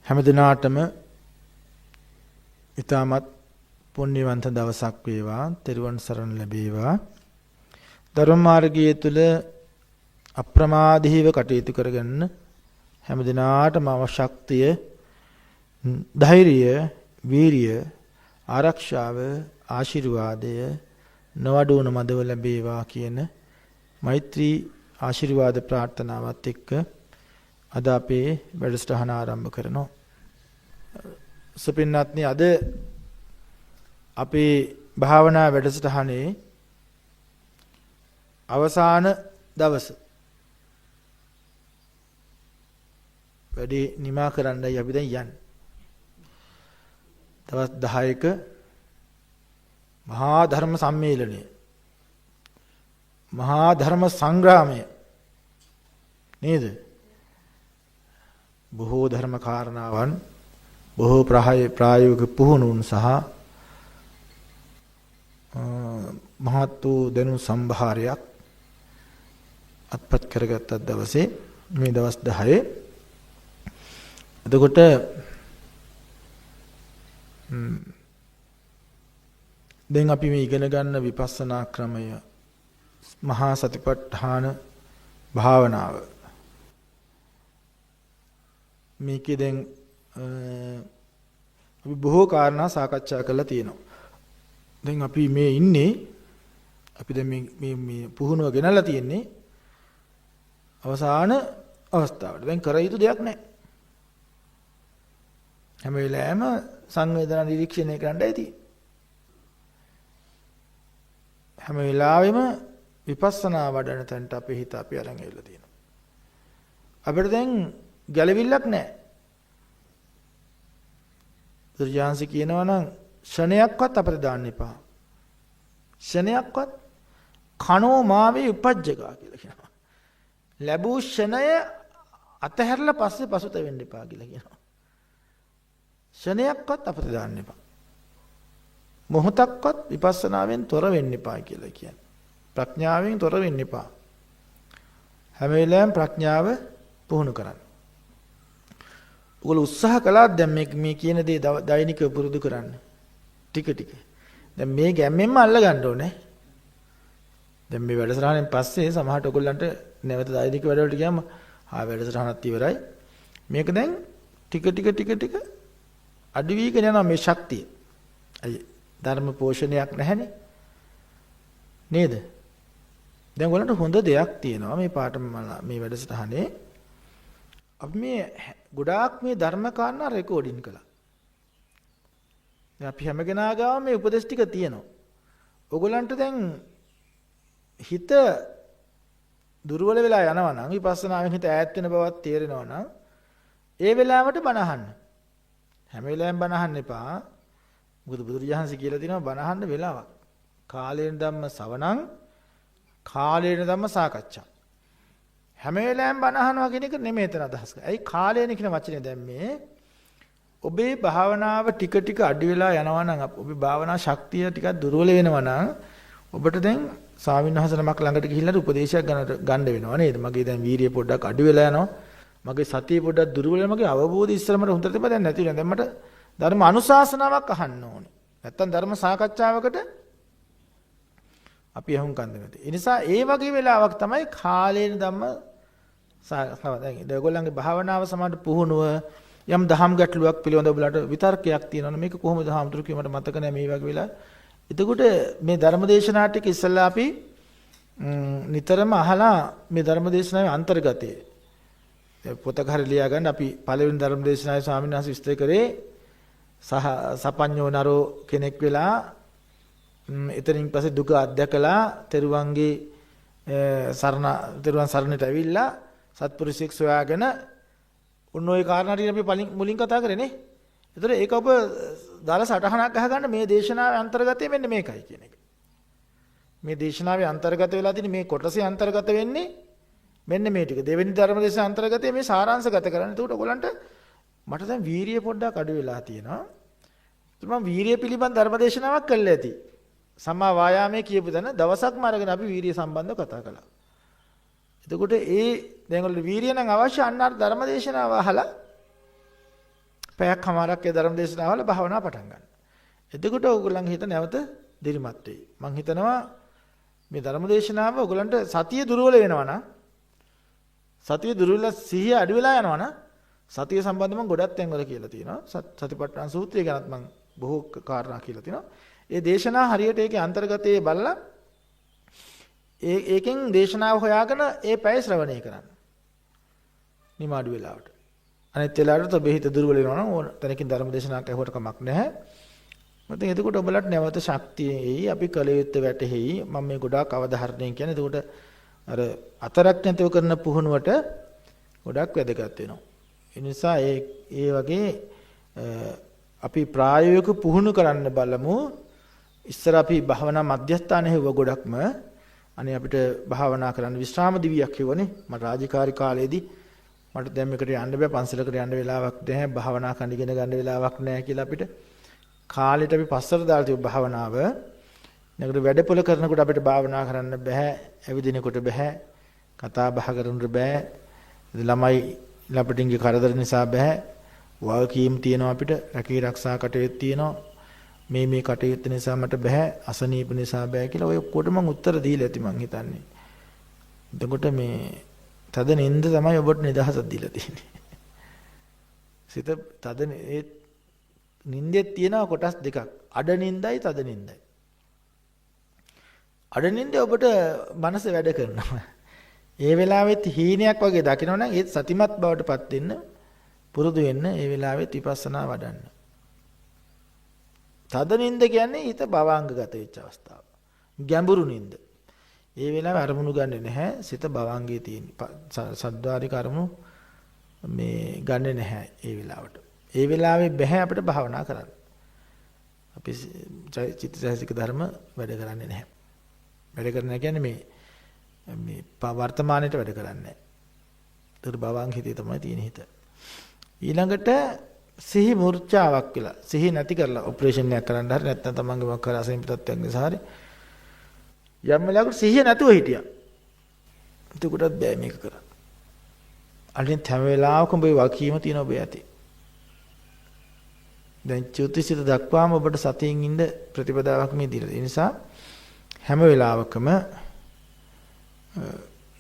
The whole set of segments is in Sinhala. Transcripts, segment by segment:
හැමදිනාටම ඊටමත් පුණ්‍යවන්ත දවසක් වේවා. තෙරුවන් සරණ ලැබේවා. ධර්ම මාර්ගයේ තුල අප්‍රමාදීව කටයුතු කරගන්න හැමදිනාටම අවශ්‍යක්තිය, ධෛර්යය, වීරිය, ආරක්ෂාව, ආශිර්වාදය නවඩුවන මදව ලැබේවා කියන මෛත්‍රී ආශිර්වාද ප්‍රාර්ථනාවත් එක්ක අද අපේ වැඩසටහන ආරම්භ කරනවා. සුපින්වත්නි, අද අපේ භාවනා වැඩසටහනේ අවසාන දවස. වැඩි නිමා කරන්නයි අපි දැන් යන්නේ. දවස් 10ක මහා ධර්ම සම්මේලනය, මහා ධර්ම සංග්‍රාමය නේද? බොහෝ ධර්ම කාරණාවන්, බොහෝ ප්‍රායෝගික පුහුණුන් සහ මහත් වූ දැනුම් සම්භාරයක් අත්පත් කරගත්ත දවසේ මේ දවස් 10. එතකොට දැන් අපි මේ ඉගෙන ගන්න විපස්සනා ක්‍රමය, මහා සතිපට්ඨාන භාවනාව, මේකේ දැන් අපි බොහෝ කාරණා සාකච්ඡා කරලා තියෙනවා. දැන් අපි මේ ඉන්නේ, අපි දැන් මේ පුහුණුව ගෙනල්ලා තියෙන්නේ අවසාන අවස්ථාවට. දැන් කර යුතු දෙයක් නැහැ. හැම වෙලාවෙම සංවේදනා නිරීක්ෂණය කරන්නයි තියෙන්නේ. හැම වෙලාවෙම විපස්සනා වඩන තැනට අපේ හිත අපි අරන් ඇවිල්ලා තියෙනවා. අපිට දැන් ගැළවිල්ලක් නැහැ. දුර්ජාන්සි කියනවා නම් ශණයක්වත් අපිට දාන්න එපා. ශණයක්වත් කනෝ මාවේ උපජ්ජකා කියලා කියනවා. ලැබූ ශණය අතහැරලා පස්සේ පසුත වෙන්න එපා කියලා කියනවා. ශණයක්වත් අපිට දාන්න එපා. මොහොතක්වත් විපස්සනාවෙන් තොර වෙන්න එපා කියලා කියන්නේ. ප්‍රඥාවෙන් තොර වෙන්න එපා. හැම වෙලාවෙම ප්‍රඥාව පුහුණු කරන්න. ඔයගොල්ලෝ උත්සාහ කළා දැන් මේ කියන දේ දෛනිකව පුරුදු කරන්න. ටික ටික. දැන් මේ ගැම්මෙන්ම අල්ල ගන්න ඕනේ. දැන් මේ වැඩසටහනෙන් පස්සේ සමහරට ඔයගොල්ලන්ට නැවත දෛනික වැඩවලට ගියාම වැඩසටහනත් ඉවරයි. මේක දැන් ටික අඩු වීගෙන යනවා මේ ශක්තිය. අය ධර්ම පෝෂණයක් නැහැනේ. නේද? දැන් ඔයගොල්ලන්ට හොඳ දෙයක් තියෙනවා මේ පාඩම මේ වැඩසටහනේ. අපි මේ ගොඩාක් මේ ධර්ම කාරණා රෙකෝඩින් කළා. දැන් අපි හැමගෙනා ගාව මේ උපදේශ ටික තියෙනවා. ඔයගොල්ලන්ට දැන් හිත දුර්වල වෙලා යනවා නම්, විපස්සනාවෙන් හිත ඈත් වෙන බවක් තේරෙනවා නම්, ඒ වෙලාවට බණ අහන්න. හැම වෙලාවෙම බණ අහන්න එපා. මොකද බුදුරජාණන්සේ කියලා තියෙනවා බණ අහන්න වෙලාවක්. කාලේන ධම්ම ශ්‍රවණං, කාලේන ධම්ම සාකච්ඡා. හැම වෙලාවෙම බණ අහනවා කියන එක නෙමෙයි එතන අදහස් කරන්නේ. ඇයි කාලේන කියන වචනේ දැන් මේ ඔබේ භාවනාව ටික අඩු වෙලා යනවා නම්, ඔබේ භාවනා ශක්තිය ටිකක් දුර්වල වෙනවා නම්, ඔබට දැන් ස්වාමීන් වහන්සේ නමක් ළඟට ගිහිල්ලා උපදේශයක් ගන්න වෙනවා නේද? මගේ දැන් වීරිය පොඩ්ඩක් අඩු වෙලා යනවා. මගේ සතිය පොඩ්ඩක් දුර්වල වෙනවා. මගේ අවබෝධය ඉස්සරමට හොඳට තිබ්බා දැන් නැති වෙනවා. දැන් මට ධර්ම අනුශාසනාවක් අහන්න ඕනේ. නැත්තම් ධර්ම සාකච්ඡාවකට අපි අහුම්කම් දෙන්නේ. ඒ නිසා ඒ වගේ වෙලාවක් තමයි කාලේන ධම්ම දැන් ඔයගොල්ලන්ගේ භාවනාව සමාන පුහුණුව යම් දහම් ගැටලුවක් පිළිබඳව ඔයාලට විතර්කයක් තියෙනවනේ මේක කොහොමද හාමුදුරු කියමට මතක නැහැ මේ වගේ වෙලා. එතකොට මේ ධර්මදේශනා ටික ඉස්සෙල්ලා අපි නිතරම අහලා මේ ධර්මදේශනාවේ අන්තර්ගතයේ පොතක හරි ලියා ගන්න. අපි පළවෙනි ධර්මදේශනාවේ ස්වාමීන් වහන්සේ විස්තර කරේ සපඤ්ඤෝ නරෝ කෙනෙක් වෙලා එතනින් පස්සේ දුක අත්දැකලා තෙරුවන් සරණට ඇවිල්ලා සත්පුරුෂයෙක් සොයාගෙන උන් ওই කාරණා ටික අපි මුලින් කතා කරේ නේ. ඒතර ඒක ඔබ දාලා සටහනක් අහගන්න මේ දේශනාවේ අන්තර්ගතය මෙන්න මේකයි කියන එක. මේ දේශනාවේ අන්තර්ගත වෙලා තියෙන මේ කොටසේ අන්තර්ගත වෙන්නේ මෙන්න මේ ටික. දෙවෙනි ධර්මදේශන අන්තර්ගතයේ මේ සාරාංශගත කරන්නේ. එතකොට ඔයගලන්ට මට දැන් වීරිය පොඩ්ඩක් අඩු වෙලා තියෙනවා. ඒත් මම වීරිය පිළිබඳ ධර්මදේශනාවක් කළා ඇති. සම්මා වායාමයේ කියපු දන දවසක්ම අරගෙන අපි වීරිය සම්බන්ධව කතා කළා. එතකොට දැන් වල වීරිය නම් අවශ්‍ය අන්න අර ධර්මදේශනාව අහලා පැයක් කමාරක් ඒ ධර්ම දේශනාවල භාවනා පටන් ගන්න. එතකොට ඕගොල්ලන්ගේ හිත නැවත දිරිමත් වෙයි. මං හිතනවා මේ ධර්ම දේශනාව ඕගොල්ලන්ට සතිය දුර්වල වෙනවා නම් සතිය දුර්වල සිහිය අඩු වෙලා යනවා නම් සතිය සම්බන්ධව මම ගොඩක් තැන්වල කියලා තියෙනවා. සතිපට්ඨාන සූත්‍රය ගැනත් මම බොහෝ කාරණා කියලා තියෙනවා. ඒ දේශනා හරියට ඒකේ අන්තර්ගතයේ බලලා ඒකෙන් දේශනාව හොයාගෙන ඒ පැය ශ්‍රවණය කරන්න. නිමාඩු වෙලාවට. අනිත් වෙලාවට ඔබේ හිත දුර්වල වෙනවා නම් ඕන තැනකින් ධර්ම දේශනාවක් ඇහුවට කමක් නැහැ. මතින් එතකොට ඔබලට නැවත ශක්තිය එයි. අපි කල යුත්තේ වැටෙහි. මම මේ ගොඩාක් අවධාරණයෙන් කියන්නේ. එතකොට අර අතරක් නැතුව කරන පුහුණුවට ගොඩක් වැදගත් වෙනවා. ඒ නිසා ඒ වගේ අපි ප්‍රායෝගික පුහුණු කරන්න බලමු. ඉස්සර අපි භාවනා මධ්‍යස්ථානයේ හුව ගොඩක්ම අනේ අපිට භාවනා කරන්න විශ්‍රාම දිවියක් හේවනේ. මට රාජකාරී කාලේදී මට දැන් මේකට යන්න බෑ, පන්සලකට යන්න වෙලාවක් නැහැ, භාවනා කරන්න ඉගෙන ගන්න වෙලාවක් නැහැ කියලා අපිට කාලෙට අපි පස්සට දාලා තිබු භාවනාව. නේද වැඩපොළ කරනකොට අපිට භාවනා කරන්න බෑ, ඇවිදිනකොට බෑ, කතා බහ කරනකොට බෑ, ළමයි ලපටින්ගේ කරදර නිසා බෑ, වගකීම් තියෙනවා අපිට, රැකී ආරක්ෂා කටයුතු තියෙනවා, මේ කටයුත්ත නිසා මට බෑ, අසනීප නිසා බෑ කියලා ඔය ඔක්කොට මම උත්තර දීලා ඇති මං හිතන්නේ. එතකොට මේ තද නින්ද තමයි ඔබට නිදහසක් දීලා තියෙන්නේ. සිත තද ඒ නින්දේ තියෙනවා කොටස් දෙකක්. අඩ නින්දයි තද නින්දයි. අඩ නින්දේ ඔබට මනස වැඩ කරනවා. ඒ වෙලාවෙත් හීනයක් වගේ දකිනවනම් ඒත් සතිමත් බවට පත් වෙන්න පුරුදු වෙන්න ඒ වෙලාවෙත් විපස්සනා වඩන්න. තද නින්ද කියන්නේ හිත භවංගගත වෙච්ච අවස්ථාව. ගැඹුරු නින්ද. ඒ වෙලාවේ අරමුණු ගන්නෙ නැහැ. සිත භවංගයේ තියෙන. සද්වාරික අරමුණු මේ ගන්නෙ නැහැ ඒ වෙලාවට. ඒ වෙලාවේ බෑ අපිට භාවනා කරන්න. අපි චිත්තසහිත ධර්ම වැඩ කරන්නේ නැහැ. වැඩ කරන්නේ කියන්නේ මේ වර්තමානයේට වැඩ කරන්නේ නැහැ. ඒතර භවංග හිතේ තමයි තියෙන හිත. ඊළඟට සිහි මූර්ඡාවක් කියලා. සිහි නැති කරලා ඔපරේෂන් එකක් කරන්න හරි නැත්නම් තමන්ගේ මොකක් කර අසීමිත තත්ත්වයක් නිසා හරි යම් වෙලාවකට සිහිය නැතුව හිටියා. එතකොටත් බෑ මේක කරන්න. අනිත් හැම වෙලාවකම ඔබේ වකීම තියෙන ඔබ ඇති. දැන් චුතිසිත දක්වාම ඔබට සතියින් ඉන්න ප්‍රතිපදාවක් මේ දීලා. ඒ නිසා හැම වෙලාවකම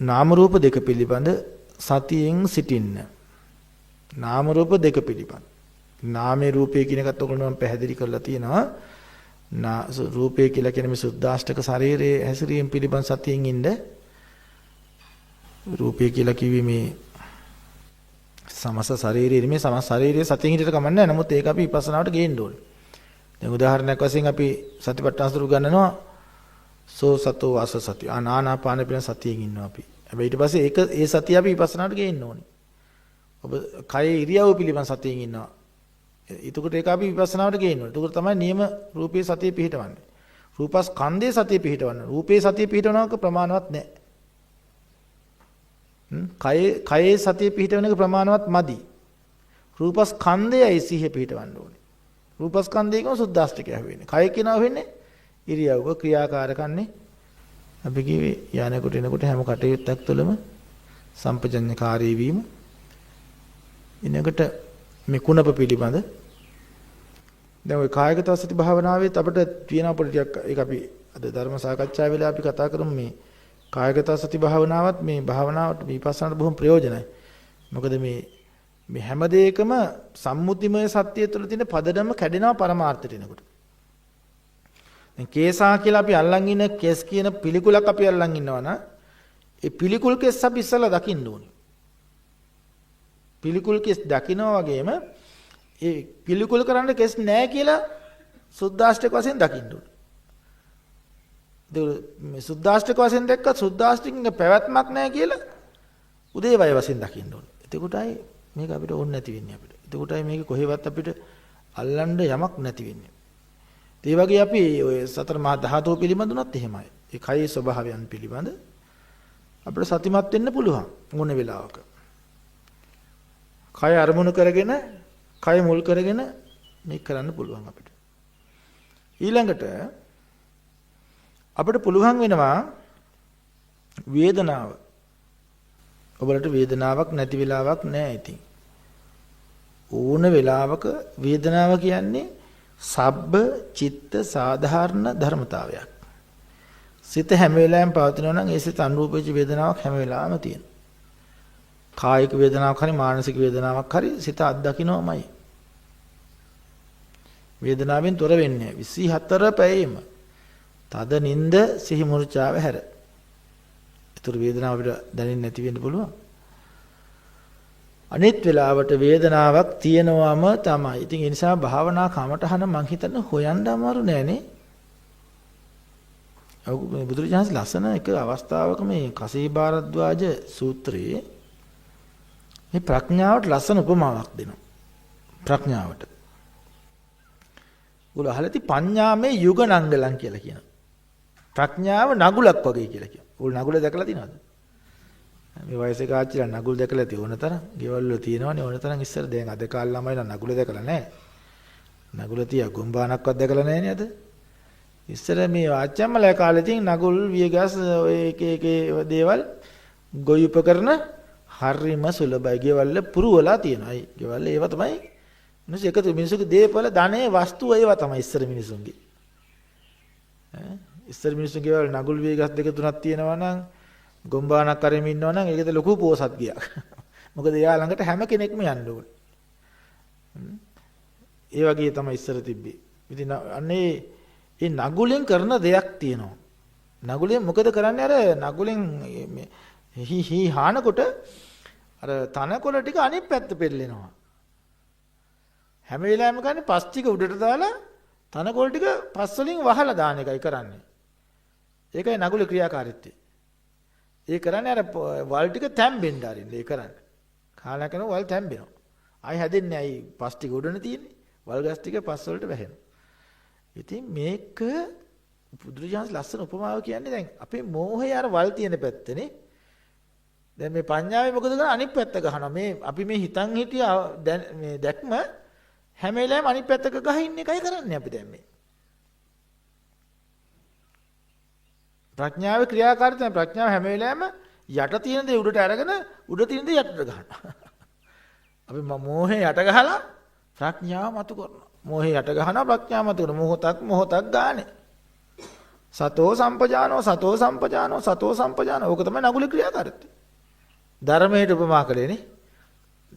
නාම රූප දෙක පිළිබඳ සතියෙන් සිටින්න. නාම රූප දෙක පිළිබඳ. නාමේ රූපේ කියන එකත් ඔයගොල්ලෝ මම පැහැදිලි කරලා තියෙනවා. රූපේ කියලා කියන්නේ මේ සුද්ධාෂ්ටක ශරීරයේ හැසිරීම පිළිබඳ සතියෙන් ඉන්න. රූපේ කියලා කිව්වේ මේ සමස ශරීරයේ මේ සමස් ශරීරයේ සතියෙන් හිටියට කමන්නේ නැහැ. නමුත් ඒක අපි විපස්සනාවට ගේන්න ඕනේ. දැන් උදාහරණයක් වශයෙන් අපි සතිපට්ඨාන සූත්‍ර ගන්නනවා. සෝ සතෝ වාස සති. ආනාපාන පිළිබඳ සතියෙන් ඉන්නවා අපි. හැබැයි ඊට පස්සේ ඒ සතිය අපි විපස්සනාවට ගේන්න ඕනේ. ඔබ කයේ ඉරියව්ව පිළිබඳ සතියෙන් ඉන්නවා. එතකොට ඒක අපි විපස්සනාවට ගේන්න ඕනේ. එතකොට තමයි නියම රූපේ සතිය පිහිටවන්නේ. රූපස්කන්ධයේ සතිය පිහිටවන්න. රූපේ සතිය පිහිටවනක ප්‍රමාණවත් නැහැ. කයේ සතිය පිහිටවන එක ප්‍රමාණවත් මදි. රූපස්කන්ධයයි සිහිය පිහිටවන්න ඕනේ. රූපස්කන්ධයකම සුද්ධාෂ්ටකය වෙන්නේ. කය කියනවා වෙන්නේ ඉරියව්ව ක්‍රියාකාරකන්නේ. අපි කිව්වේ යනකොට එනකොට හැම කටයුත්තක් තුළම සම්පජඤ්ඤකාරී වීම. ඊනකට මේ කුණප පිළිබඳ දැන් ওই කායගත සති භාවනාවෙත් අපිට තියෙන පොඩි ටිකක් ඒක අපි අද ධර්ම සාකච්ඡා වෙලාව අපි කතා කරමු මේ කායගත සති භාවනාවත් මේ භාවනාවට විපස්සනාට බොහොම ප්‍රයෝජනයි. මොකද මේ හැම දෙයකම සම්මුතිමය සත්‍යය තුළ තියෙන පදනම කැඩෙනවා පරමාර්ථයට එනකොට. දැන් කේසා කියලා අපි අල්ලන් ඉන්න කෙස් කියන පිළිකුලක් අපි අල්ලන් ඉන්නවා නම් ඒ පිළිකුල් කෙස් අපි ඉස්සලා දකින්න ඕනේ. පිළිකුල් කෙස් දකිනවා වගේම ඒ පිළිකුල් කරන්න කෙස් නැහැ කියලා සුද්ධාෂ්ටක වශයෙන් දකින්න ඕනේ. මේ සුද්ධාෂ්ටක වශයෙන් දැක්ක සුද්ධාෂ්ටකින් පැවැත්මක් නැහැ කියලා උදේවය වශයෙන් දකින්න ඕනේ. එතකොටයි මේක අපිට ඕන නැති වෙන්නේ අපිට. එතකොටයි මේක කොහෙවත් අපිට අල්ලන්න යමක් නැති වෙන්නේ. ඒ වගේ අපි ඔය සතර මහා ධාතුව පිළිබඳුනත් එහෙමයි. ඒ කයේ ස්වභාවයන් පිළිබඳ අපිට සතිමත් වෙන්න පුළුවන් මොන වෙලාවක. කය අරමුණු කරගෙන කය මුල් කරගෙන මේක කරන්න පුළුවන් අපිට. ඊළඟට අපිට පුළුවන් වෙනවා වේදනාව. ඔබලට වේදනාවක් නැති වෙලාවක් නැහැ ඉතින්. ඕන වෙලාවක වේදනාව කියන්නේ සබ්බ චිත්ත සාධාරණ ධර්මතාවයක්. සිත හැම වෙලාවෙම පවතිනවා නම් ඒ සිත අනුරූපීච්ච වේදනාවක් හැම වෙලාවෙම තියෙනවා. කායික වේදනාවක් හරි මානසික වේදනාවක් හරි සිත අත්දකින්නමයි. වේදනාවෙන් තොර වෙන්නේ 24 පැයෙම. තද නිନ୍ଦ සිහි මුර්චාව හැර. ඒතර වේදනාව අපිට දැනෙන්නේ නැති වෙන්න පුළුවන්. අනිත් වෙලාවට වේදනාවක් තියෙනවම තමයි. ඉතින් ඒ නිසා භාවනා කමටහන මං හිතන්නේ හොයන්න අමාරු නෑනේ. ඔව් බුදුරජාණන් ලස්සන එක අවස්ථාවක මේ කසී භාරද්වාජ සූත්‍රයේ මේ ප්‍රඥාවට ලස්සන උපමාවක් දෙනවා. ප්‍රඥාවට. උගල අහලති පඤ්ඤාමේ යුග නංගලං කියලා කියනවා. ප්‍රඥාව නගුලක් වගේ කියලා කියනවා. උගල නගුල දැකලා තියෙනවද? මේ වයසේ කාච්චිලා නගුල් දැකලා තියෙ ඕන තරම්. ගෙවල් වල තියෙනවනේ ඕන තරම් ඉස්සර දැන් අද කාලේ ළමයි නම් නගුල දැකලා නැහැ. නගුල තියා ගොම්බානක්වත් දැකලා නැහැ නේද? ඉස්සර මේ ආච්චම්මලා කාලේ තියෙන නගුල් වියගස් ඔය එක එක දේවල් ගොවි උපකරණ හරිම සුලභයි. ගෙවල් වල පුරවලා තියෙනවා. ඒ ගෙවල් වල ඒවා තමයි මිනිස්සු එකතු මිනිස්සුගේ දේපල ධනේ වස්තු ඒවා තමයි ඉස්සර මිනිසුන්ගේ. ඉස්සර මිනිස්සුගේ ගෙවල් නගුල් වියගස් දෙක තුනක් තියෙනවා නම් ගොම්බානක් කරෙම ඉන්නවා නම් ඒකද ලොකු පෝසත් ගියක්. මොකද එයා ළඟට හැම කෙනෙක්ම යන්න ඕනේ. ඒ වගේ තමයි ඉස්සර තිබ්බේ. ඉතින් අන්නේ මේ නගුලෙන් කරන දෙයක් තියෙනවා. නගුලෙන් මොකද කරන්නේ? අර නගුලෙන් හි හානකොට අර තනකොළ ටික අනිත් පැත්ත පෙරලෙනවා. හැම වෙලාවෙම ගන්නේ පස් ටික උඩට දාලා තනකොළ ටික පස් වලින් වහලා දාන එකයි කරන්නේ. ඒකයි නගුලේ ක්‍රියාකාරීත්වය. ඒ කරන්නේ අර වල් ටික තැම්බෙන්න ආරින්න ඒ කරන්නේ. කාලයක් යනකොට වල් තැම්බෙනවා. ආයි හැදෙන්නේ ආයි පස් ටික උඩනේ තියෙන්නේ. වල් ගස් ටික පස් වලට වැහෙනවා. ඉතින් මේක බුදුරජාණන් ලස්සන උපමාව කියන්නේ දැන් අපේ මෝහය අර වල් තියෙන පැත්තනේ. දැන් මේ පඤ්ඤාවේ මොකද කරන්නේ? අනිත් පැත්ත ගහනවා. මේ අපි මේ හිතන් හිටිය මේ දැක්ම හැම වෙලාවෙම අනිත් පැත්තක ගහින්න එකයි කරන්නේ අපි දැන් මේ. ප්‍රඥාවේ ක්‍රියාකාරීත්වය ප්‍රඥාව හැම වෙලාවෙම යට තියෙන දේ උඩට අරගෙන උඩ තියෙන දේ යටට ගන්නවා. අපි මෝහේ යට ගහලා ප්‍රඥාව මතු කරනවා. මෝහේ යට ගහනවා ප්‍රඥාව මතු කරනවා. මොහොතක් ගානේ. සතෝ සම්පජානෝ සතෝ සම්පජානෝ සතෝ සම්පජානෝ. ඕක තමයි නගුලේ ක්‍රියාකාරීත්වය. ධර්මයට උපමා කළේනේ.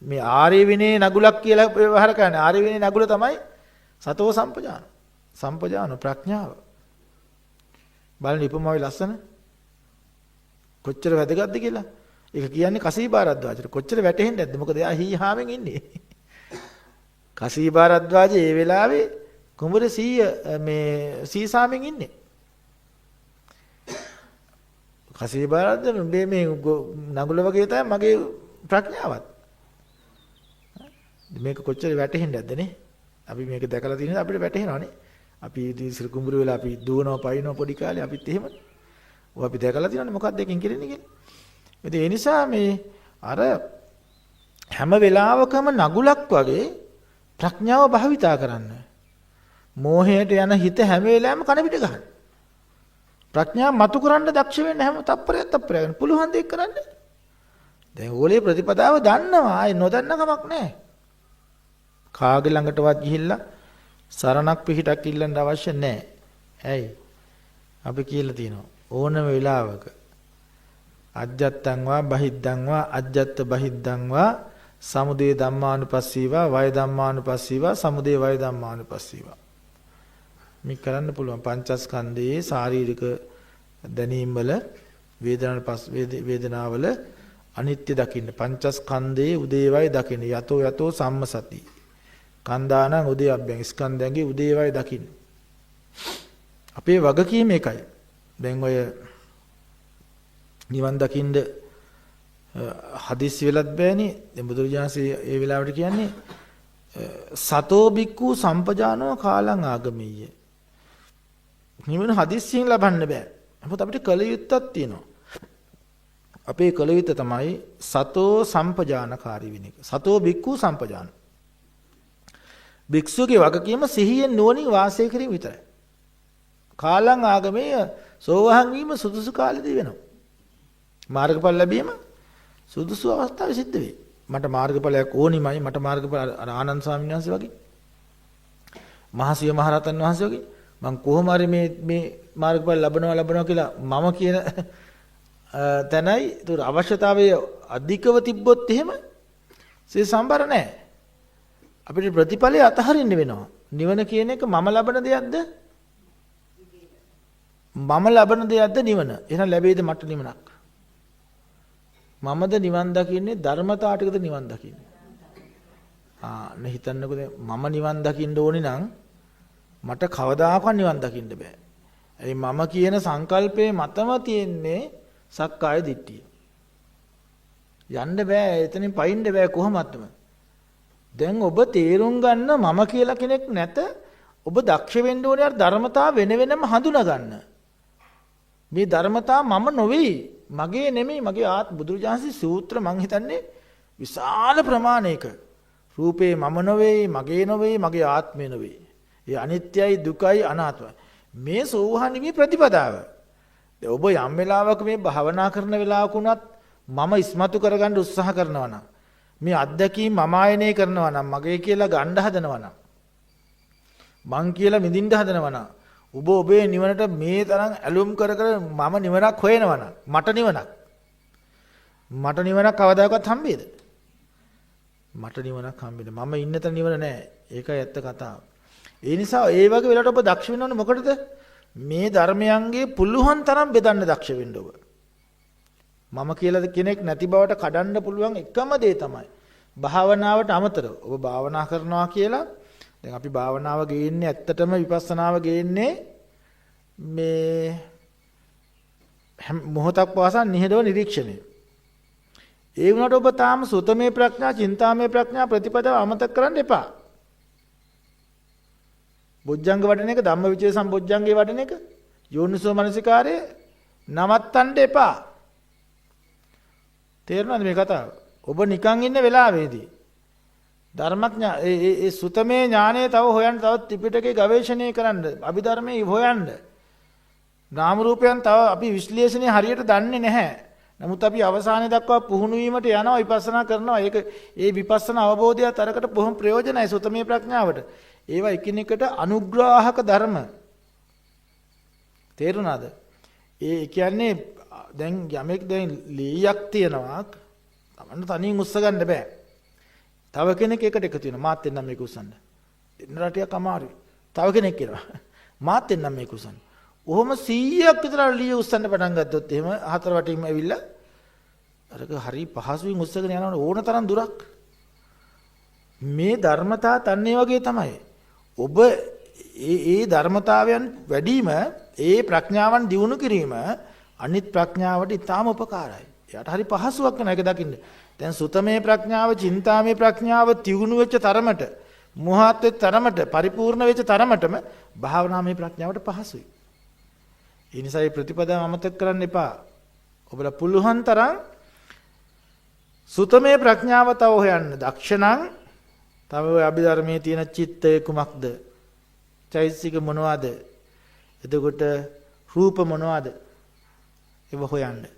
මේ ආර්ය විනේ නගුලක් කියලා ව්‍යවහාර කරන්නේ. ආර්ය විනේ නගුල තමයි සතෝ සම්පජානෝ. සම්පජානෝ ප්‍රඥාව. බලන්න උපමාවේ ලස්සන කොච්චර වැදගත්ද කියලා. ඒක කියන්නේ කසී භාරද්වාජට කොච්චර වැටෙන්නේ නැද්ද? මොකද එයා හීහාවෙන් ඉන්නේ. කසී භාරද්වාජ ඒ වෙලාවේ කුඹුර සීසාවෙන් ඉන්නේ. කසී භාරද්වාජ මේ නගුල වගේ තමයි මගේ ප්‍රඥාවත්. මේක කොච්චර වැටෙන්නේ නැද්ද නේ? අපි මේක දැකලා තියෙනවා අපිට වැටහෙනවානේ. අපි ඉතින් කුඹුර වෙලා අපි දුවනවා පයින්නවා පොඩි කාලේ අපිත් එහෙමනේ. ඔය අපි දැකලා තියෙනවානේ මොකක්ද එකකින් කරන්නේ කියලා. ඉතින් ඒ නිසා මේ අර හැම වෙලාවකම නගුලක් වගේ ප්‍රඥාව භාවිතා කරන්න. මෝහයට යන හිත හැම වෙලාවෙම කන පිට ගන්න. ප්‍රඥාව මතු කරන්න දක්ෂ වෙන්න හැම තප්පරයක් පුළුවන් දෙයක් කරන්න. දැන් ඕලේ ප්‍රතිපදාව දන්නවා. ආයේ නොදන්න කමක් නැහැ. කාගේ ළඟටවත් ගිහිල්ලා සරණක් පිහිටක් ඉල්ලන්න අවශ්‍ය නැහැ. ඇයි? අපි කියලා තියෙනවා ඕනම වෙලාවක අජ්ජත්තං වා බහිද්දං වා අජ්ජත්ත බහිද්දං වා සමුදය ධම්මානුපස්සීවා වය ධම්මානුපස්සීවා සමුදය වය ධම්මානුපස්සීවා. මේ කරන්න පුළුවන් පංචස්කන්ධයේ ශාරීරික දැනීම් වල වේදනාවල අනිත්‍ය දකින්න. පංචස්කන්ධයේ උදේවයි දකින්න. යතෝ යතෝ සම්මසති. කන්දානං උදේ අභ්‍යං ස්කන්ධයන්ගේ උදේවයි දකින්න. අපේ වගකීම එකයි. දැන් ඔය නිවන් දකින්න හදිස්සි වෙලත් බෑනේ. දැන් බුදුරජාණන්සේ ඒ වෙලාවට කියන්නේ සතෝ බික්ඛු සම්පජානෝ කාලං ආගමීය. නිවන හදිස්සියෙන් ලබන්න බෑ. නමුත් අපිට කල යුත්තක් තියෙනවා. අපේ කල යුත්ත තමයි සතෝ සම්පජානකාරී වෙන එක. සතෝ බික්ඛු සම්පජාන. භික්ෂුවගේ වගකීම සිහියෙන් නුවණින් වාසය කිරීම විතරයි. කාලං ආගමීය සෝවහන් වීම සුදුසු කාලෙදී වෙනවා. මාර්ගඵල ලැබීම සුදුසු අවස්ථාවේ සිද්ධ වෙයි. මට මාර්ගඵලයක් ඕනිමයි මට මාර්ගඵල ආනන්ද ස්වාමීන් වහන්සේ වගේ මහසිය මහරහතන් වහන්සේ වගේ මම කොහොම හරි මේ මාර්ගඵල ලබනවා කියලා මම කියන තැනයි ඒතර අවශ්‍යතාවයේ අධිකව තිබ්බොත් එහෙම සිය සම්බර නැහැ. අපිට ප්‍රතිඵලය අතහරින්න වෙනවා. නිවන කියන එක මම ලබන දෙයක්ද? මම ලබන දෙයක්ද නිවන? එහෙනම් ලැබෙයිද මට නිවනක්? මමද නිවන් දකින්නේ ධර්මතාවටද නිවන් දකින්නේ? නේ හිතන්නකෝ මම නිවන් දකින්න ඕනි නම් මට කවදාකවත් නිවන් දකින්න බෑ. ඒ මම කියන සංකල්පේ මතම තියෙන්නේ සක්කාය දිට්ඨිය. යන්න බෑ එතනින් පයින්න බෑ කොහොමත්ම. දැන් ඔබ තේරුම් ගන්න මම කියලා කෙනෙක් නැත. ඔබ දක්ෂ වෙන්න ඕනේ ධර්මතාව වෙන වෙනම හඳුනා ගන්න. මේ ධර්මතාව මම නොවේ. මගේ නෙමෙයි මගේ බුදුරජාණන්සේ සූත්‍ර මං හිතන්නේ විශාල ප්‍රමාණයක රූපේ මම නොවේ මගේ නොවේ මගේ ආත්මය නොවේ. ඒ අනිත්‍යයි දුකයි අනාත්මයි. මේ සෝහානිමේ ප්‍රතිපදාව. ඔබ යම් වෙලාවක මේ භාවනා කරන වෙලාවක උනත් මම ඉස්මතු කරගන්න උත්සාහ කරනවා නම් මේ අත්දැකීම් මම ආයනය කරනවා නම් මගේ කියලා ගන්න හදනවා නම් මං කියලා මිදින්න හදනවා නම් ඔබ ඔබේ නිවනට මේ තරම් ඇලුම් කර මම නිවනක් හොයනවා නම් මට නිවනක් කවදාකවත් හම්බෙයිද? මට නිවනක් හම්බෙන්නේ මම ඉන්න තැන නිවන නෑ. ඒකයි ඇත්ත කතාව. ඒ නිසා ඒ වගේ වෙලාවට ඔබ දක්ෂ වෙන්න ඕනේ මොකටද? මේ ධර්මයන්ගේ පුළුවන් තරම් බෙදන්න දක්ෂ වෙන්න ඔබ. මම කියලා කෙනෙක් නැති බවට කඩන්න පුළුවන් එකම දේ තමයි භාවනාවට අමතරව ඔබ භාවනා කරනවා කියලා දැන් අපි භාවනාව ගේන්නේ ඇත්තටම විපස්සනාව ගේන්නේ මේ මොහොතක් පාසා නිහඬව නිරීක්ෂණය. ඒ වුණාට ඔබ තාම සුතමේ ප්‍රඥා, චින්තාමේ ප්‍රඥා ප්‍රතිපදාව අමතක කරන්න එපා. බොජ්ජංග වඩන එක, ධම්මවිචේ සම්බොජ්ජංගේ වඩන එක, යෝනිසෝ මනසිකාරය නවත්තන්න එපා. තේරුණාද මේ කතාව? ඔබ නිකන් ඉන්න වෙලාවේදී ධර්මඥා ඒ සුතමේ ඥානය තව හොයන්න තව ත්‍රිපිටකේ ගවේෂණය කරන්න, අභිධර්මයේ හොයන්න. නාම රූපයන් තව අපි විශ්ලේෂණය හරියට දන්නේ නැහැ. නමුත් අපි අවසානයේ දක්වා පුහුණු වීමට යනවා, විපස්සනා කරනවා. ඒක ඒ විපස්සනා අවබෝධයත් අරකට බොහොම ප්‍රයෝජනයි සුතමේ ප්‍රඥාවට. ඒවා එකිනෙකට අනුග්‍රාහක ධර්ම. තේරුණාද? ඒ කියන්නේ දැන් යමෙක් දැන් ලීයක් තියනවා තමන්න තනියෙන් උස්ස ගන්න බෑ. තව කෙනෙක් එකට එකතු වෙනවා මාත් එන්නම් මේක උස්සන්න. දෙන්න රටියක් අමාරුයි. තව කෙනෙක් කියනවා මාත් එන්නම් මේක උස්සන්න. ඔහොම 100ක් විතර ලී උස්සන්න පටන් ගත්තොත් එහෙම හතර වටින්ම ඇවිල්ලා අරක හරි පහසුවෙන් උස්සගෙන යනවනේ ඕන තරම් දුරක්. මේ ධර්මතා තන්නේ වගේ තමයි. ඔබ ඒ ධර්මතාවයන් වැඩිම ඒ ප්‍රඥාවන් දියුණු කිරීම අනිත් ප්‍රඥාවට ඉතාම උපකාරයි. එයාට හරි පහසුවක් වෙන එක දකින්න. දැන් සුතමේ ප්‍රඥාව, චින්තාමේ ප්‍රඥාව තියුණු වෙච්ච තරමට, මොහත් වෙච්ච තරමට, පරිපූර්ණ වෙච්ච තරමටම භාවනාමේ ප්‍රඥාවට පහසුයි. ඒ නිසා මේ ප්‍රතිපදාව අමතක කරන්න එපා. ඔබලා පුළුවන් තරම් සුතමේ ප්‍රඥාව තව හොයන්න. දක්ෂණං තව ඔය අභිධර්මයේ තියෙන චිත්තය කුමක්ද? චෛතසික මොනවාද? එතකොට රූප මොනවාද? ඒව හොයන්න.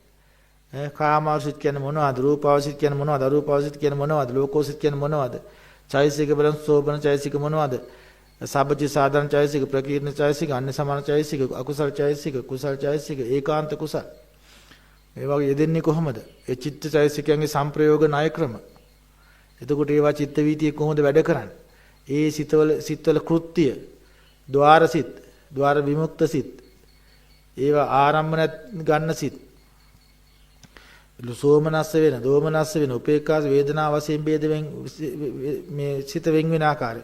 කාමාවසිත කියන්නේ මොනවද? රූපාවසිත කියන්නේ මොනවද? අරූපාවසිත කියන්නේ මොනවද? ලෝකෝසිත කියන්නේ මොනවද? චෛතසික බලන් සෝබන චෛතසික මොනවද? සබ්බචි සාධාරණ චෛතසික, ප්‍රකීර්ණ චෛතසික, අන්‍ය සමාන චෛතසික, අකුසල චෛතසික, කුසල චෛතසික, ඒකාන්ත කුසල. ඒ වගේ යෙදෙන්නේ කොහොමද? ඒ චිත්ත චෛතසිකයන්ගේ සංප්‍රයෝග ණය ක්‍රම. එතකොට ඒවා චිත්ත වීතිය කොහොමද වැඩ කරන්නේ? ඒ සිත්වල කෘත්‍ය, ద్వාර සිත්, ద్వාර විමුක්ත සිත්, ඒවා ආරම්භන ගන්න සිත්. සෝමනස්ස වෙන, දෝමනස්ස වෙන, උපේක්ඛා වේදනා වශයෙන් ભેදයෙන් මේ සිත වෙන් වෙන ආකාරය.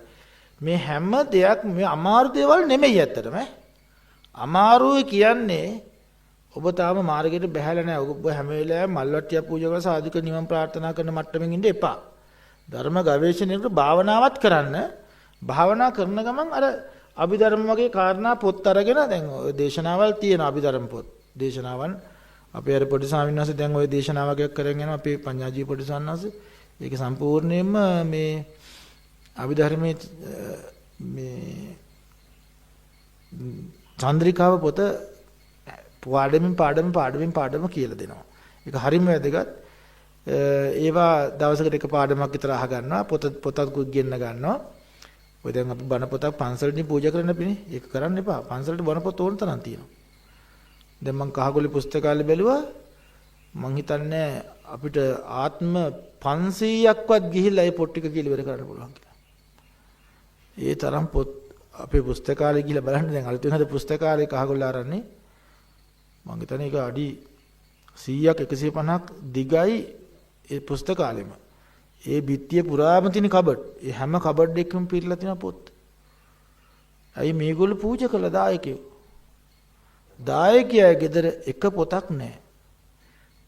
මේ හැම දෙයක් මේ අමාරු දේවල් නෙමෙයි ඇත්තටම. අමාරුයි කියන්නේ ඔබ තාම මාර්ගයට බැහැලා නැහැ. ඔබ හැම වෙලාවෙම මල්වට්ටිය පූජා කරලා සාදුක නිවන් ප්‍රාර්ථනා කරන මට්ටමින් ඉන්න එපා. ධර්ම ගවේෂණයකට භාවනාවත් කරන්න. භාවනා කරන ගමන් අර අභිධර්ම වගේ කාරණා පොත් අරගෙන දැන් ඔය දේශනාවල් තියෙන අභිධර්ම පොත්. දේශනාවන් අපේ අර පොඩි ස්වාමීන් වහන්සේ දැන් ওই දේශනා වගේක් කරගෙන යනවා අපේ පඤ්ඤාජී පොඩි ස්වාමීන් වහන්සේ. ඒක සම්පූර්ණයෙන්ම මේ අභිධර්මයේ මේ චන්ද්‍රිකාව පොත පාඩමින් පාඩම කියලා දෙනවා. ඒක හරිම වැදගත්. ඒවා දවසකට එක පාඩමක් විතර අහ ගන්නවා. පොතක් ගෙන්න ගන්නවා. ඔය දැන් අපි බණ පොතක් පන්සලෙන් පූජා කරන්න පිනේ. ඒක කරන්න එපා. පන්සලට බණ පොත ඕන තරම් තියෙනවා. දැන් මම කහගොළේ පුස්තකාලේ බැලුවා. මං හිතන්නේ අපිට ආත්ම 500ක්වත් ගිහිල්ලා ඒ පොත් ටික කියලා ඉවර කරන්න පුළුවන් කියලා. ඒ තරම් පොත් අපේ පුස්තකාලේ ගිහිල්ලා බලන්න දැන් අලුතෙන් හද පුස්තකාලේ කහගොල්ල ආරන්නේ. මං හිතන්නේ ඒක අඩි 100ක් 150ක් දිගයි ඒ පුස්තකාලෙම. ඒ බිත්තිය පුරාම තියෙන කබඩ්. ඒ හැම කබඩ් එකකම පිරලා තියෙන පොත්. අයි මේගොල්ලෝ පූජා කළ දායකයෝ. දායකයා ගෙදර එක පොතක් නැහැ.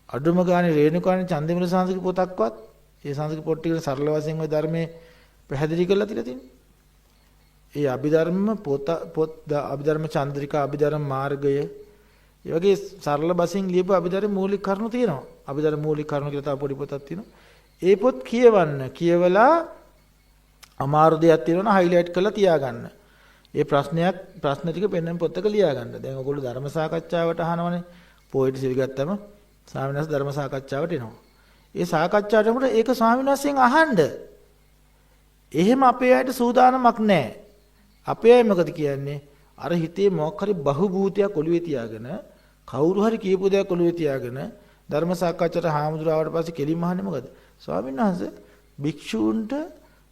අඩුම ගානේ රේණුකාණේ චන්දිමල සාංශික පොතක්වත් ඒ සාංශික පොත් ටික සරල වශයෙන් ওই ධර්මයේ පැහැදිලි කරලා තියලා තියෙනවා. ඒ අභිධර්ම අභිධර්ම චන්ද්‍රිකා අභිධර්ම මාර්ගය ඒ වගේ සරල බසින් ලියපු අභිධර්ම මූලික කරුණු තියෙනවා. අභිධර්ම මූලික කරුණු කියලා තව පොඩි පොතක් තියෙනවා. ඒ පොත් කියවලා අමාරු දෙයක් තියෙනවා හයිලයිට් කරලා තියාගන්න. ඒ ප්‍රශ්න ටික පෙන්වන පොතක ලියාගන්න. දැන් ඔයගොල්ලෝ ධර්ම සාකච්ඡාවට අහනවනේ. පොයිට් සිල් ගත්තම ස්වාමීන් වහන්සේ ධර්ම සාකච්ඡාවට එනවා. ඒ සාකච්ඡාවට උඹට ඒක ස්වාමීන් වහන්සේගෙන් අහන්න. එහෙම අපේ අයට සූදානමක් නැහැ. අපේ අය මොකද කියන්නේ? අර හිතේ මොකක් හරි බහුභූතයක් ඔළුවේ තියාගෙන කවුරු හරි කියපු දෙයක් ඔළුවේ තියාගෙන ධර්ම සාකච්ඡාවට හාමුදුරුවාට පස්සේ කෙලින්ම අහන්නේ මොකද? ස්වාමීන් වහන්සේ භික්ෂූන්ට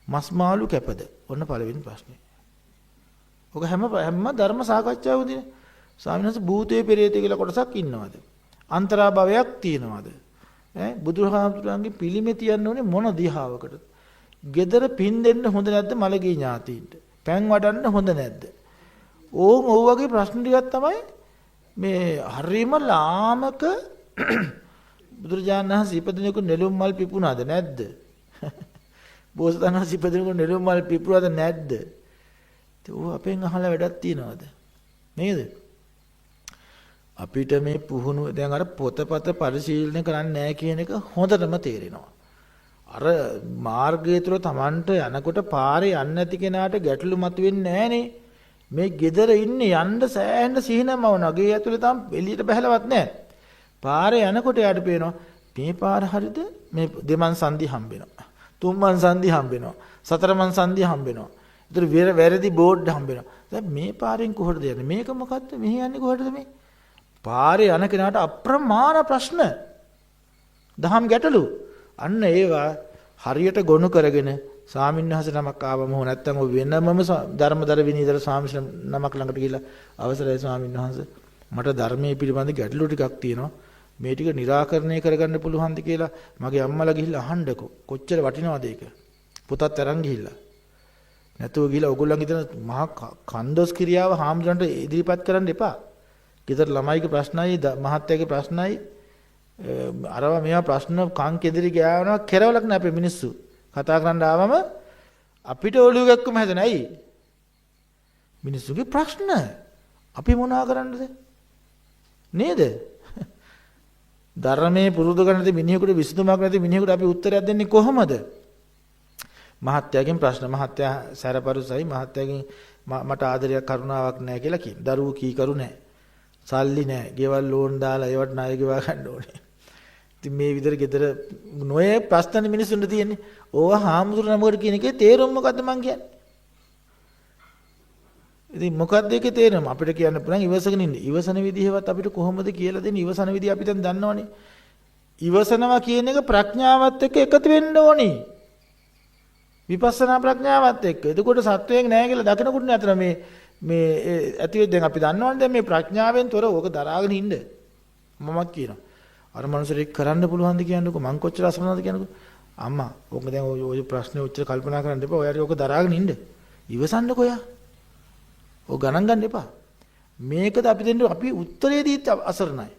මස් මාළු කැපද? ඔන්න පළවෙනි ප්‍රශ්නේ. ඔක හැම ධර්ම සාකච්ඡාවකදී ස්වාමීන් වහන්සේ භූතේ පෙරේතේ කියලා කොටසක් ඉන්නවද? අන්තරා භවයක් තියනවද? බුදුහාමුදුරන්ගේ පිළිමේ තියන්න ඕනේ මොන දිහාවකටද? gedara පින් දෙන්න හොඳ නැද්ද මලගේ ඥාතීන්ට? පෑන් වඩන්න හොඳ නැද්ද? ඕම් ඔය වගේ ප්‍රශ්න ටිකක් තමයි මේ හරිම ලාමක බුදුරජාණන් වහන්සේ ඉපදිනකොට නෙළුම් මල් පිපුණාද නැද්ද? බෝසතාණන් වහන්සේ ඉපදිනකොට නෙළුම් මල් පිපුණාද නැද්ද? ඒක අපෙන් අහලා වැඩක් තියනවද? නේද? අපිට මේ පුහුණු දැන් අර පොතපත පරිශීලනය කරන්නේ නැහැ කියන එක හොඳටම තේරෙනවා. අර මාර්ගය තුල Tamanට යනකොට පාරේ යන්නේ නැති කෙනාට ගැටලු මතුවෙන්නේ නැහනේ. මේ gedara ඉන්නේ යන්න සෑහෙන සිහිනම වුණා. ගේ ඇතුලේ තාම එළියට බහැලවත් නැහැ. පාරේ යනකොට යාට පේනවා මේ පාර හරියද? මේ දෙමන් සංදි හම්බෙනවා. තුන්මන් සංදි හම්බෙනවා. සතරමන් සංදි හම්බෙනවා. ඒතර වැරදි බෝඩ් හම්බෙනවා. දැන් මේ පාරෙන් කොහටද යන්නේ? මේක මොකද්ද? මෙහි යන්නේ කොහටද මේ? පාරේ යන කෙනාට අප්‍රමාණ ප්‍රශ්න දහම් ගැටලු අන්න ඒවා හරියට ගොනු කරගෙන ස්වාමින්වහන්සේ නමක් ආවම හෝ නැත්නම් ඔය වෙනමම ධර්මදර විනීතර ස්වාමීන් නමක් ළඟට ගිහිල්ලා අවසරයි ස්වාමින්වහන්සේ මට ධර්මයේ පිළිබඳ ගැටලු ටිකක් තියෙනවා මේ ටික निराකරණය කරගන්න පුළුවන්ද කියලා මගේ අම්මලා ගිහිල්ලා අහන්නකෝ කොච්චර වටිනවද ඒක පුතත් අරන් ගිහිල්ලා නැතුව ගිහිල්ලා ඕගොල්ලන්ගේ තියෙන මහා කන්දොස් ක්‍රියාව හාමුදුරන්ට ඉදිරිපත් කරන්න එපා ගෙදර ළමයිගේ ප්‍රශ්නයි මහත්තයාගේ ප්‍රශ්නයි අරවා මේවා ප්‍රශ්න කන් කෙදිරි ගෑවනවා කෙරවලක් නෑ අපේ මිනිස්සු කතා කරන්න ආවම අපිට ඔළුව ගැක්කම හැදෙන ඇයි මිනිස්සුගේ ප්‍රශ්න අපි මොනා කරන්නද නේද ධර්මයේ පුරුදු කරන දේ මිනිහෙකුට විසඳුමක් නැති මිනිහෙකුට අපි උත්තරයක් දෙන්නේ කොහොමද මහත්තයාගෙන් ප්‍රශ්න මහත්තයා සැරපරුසයි මහත්තයාගෙන් මට ආදරයක් කරුණාවක් නැහැ කියලා කියන දරුවෝ කීකරු නැහැ සල්ලි නැහැ. ගෙවල් ලෝන් දාලා ඒවට ණය ගෙවා ගන්න ඕනේ. ඉතින් මේ විදිහට ගෙදර නොයේ ප්‍රශ්න මිනිස්සුන්ට තියෙන්නේ. ඕවා හාමුදුරු නමකට කියන එකේ තේරුම මොකද්ද මං කියන්නේ? ඉතින් මොකද්ද ඒකේ තේරුම? අපිට කියන්න පුළුවන් ඉවසගෙන ඉන්න. ඉවසන විදිහවත් අපිට කොහොමද කියලා දෙන්නේ? ඉවසන විදිහ අපි දැන් දන්නවනේ. ඉවසනවා කියන එක ප්‍රඥාවත් එක්ක එකතු වෙන්න ඕනේ. විපස්සනා ප්‍රඥාවත් එක්ක. එතකොට සත්වයෙන් නැහැ කියලා දකිනකොට නතර මේ ඇති වෙද්දී දැන් අපි දන්නවනේ දැන් මේ ප්‍රඥාවෙන් තොර ඕක දරාගෙන ඉන්න මමත් කියනවා අර මනුස්සයෙක් කරන්න පුළුවන්ද කියන්නකෝ මං කොච්චර අසරණද කියන්නකෝ අම්මා ඕක දැන් ඔය ප්‍රශ්නේ ඔච්චර කල්පනා කරන්න එපා ඔයාට ඕක දරාගෙන ඉන්න ඉවසන්නකෝ යා ඕක ගණන් ගන්න එපා මේකද අපි දෙන්නේ අපි උත්තරේ දීත් අසරණයි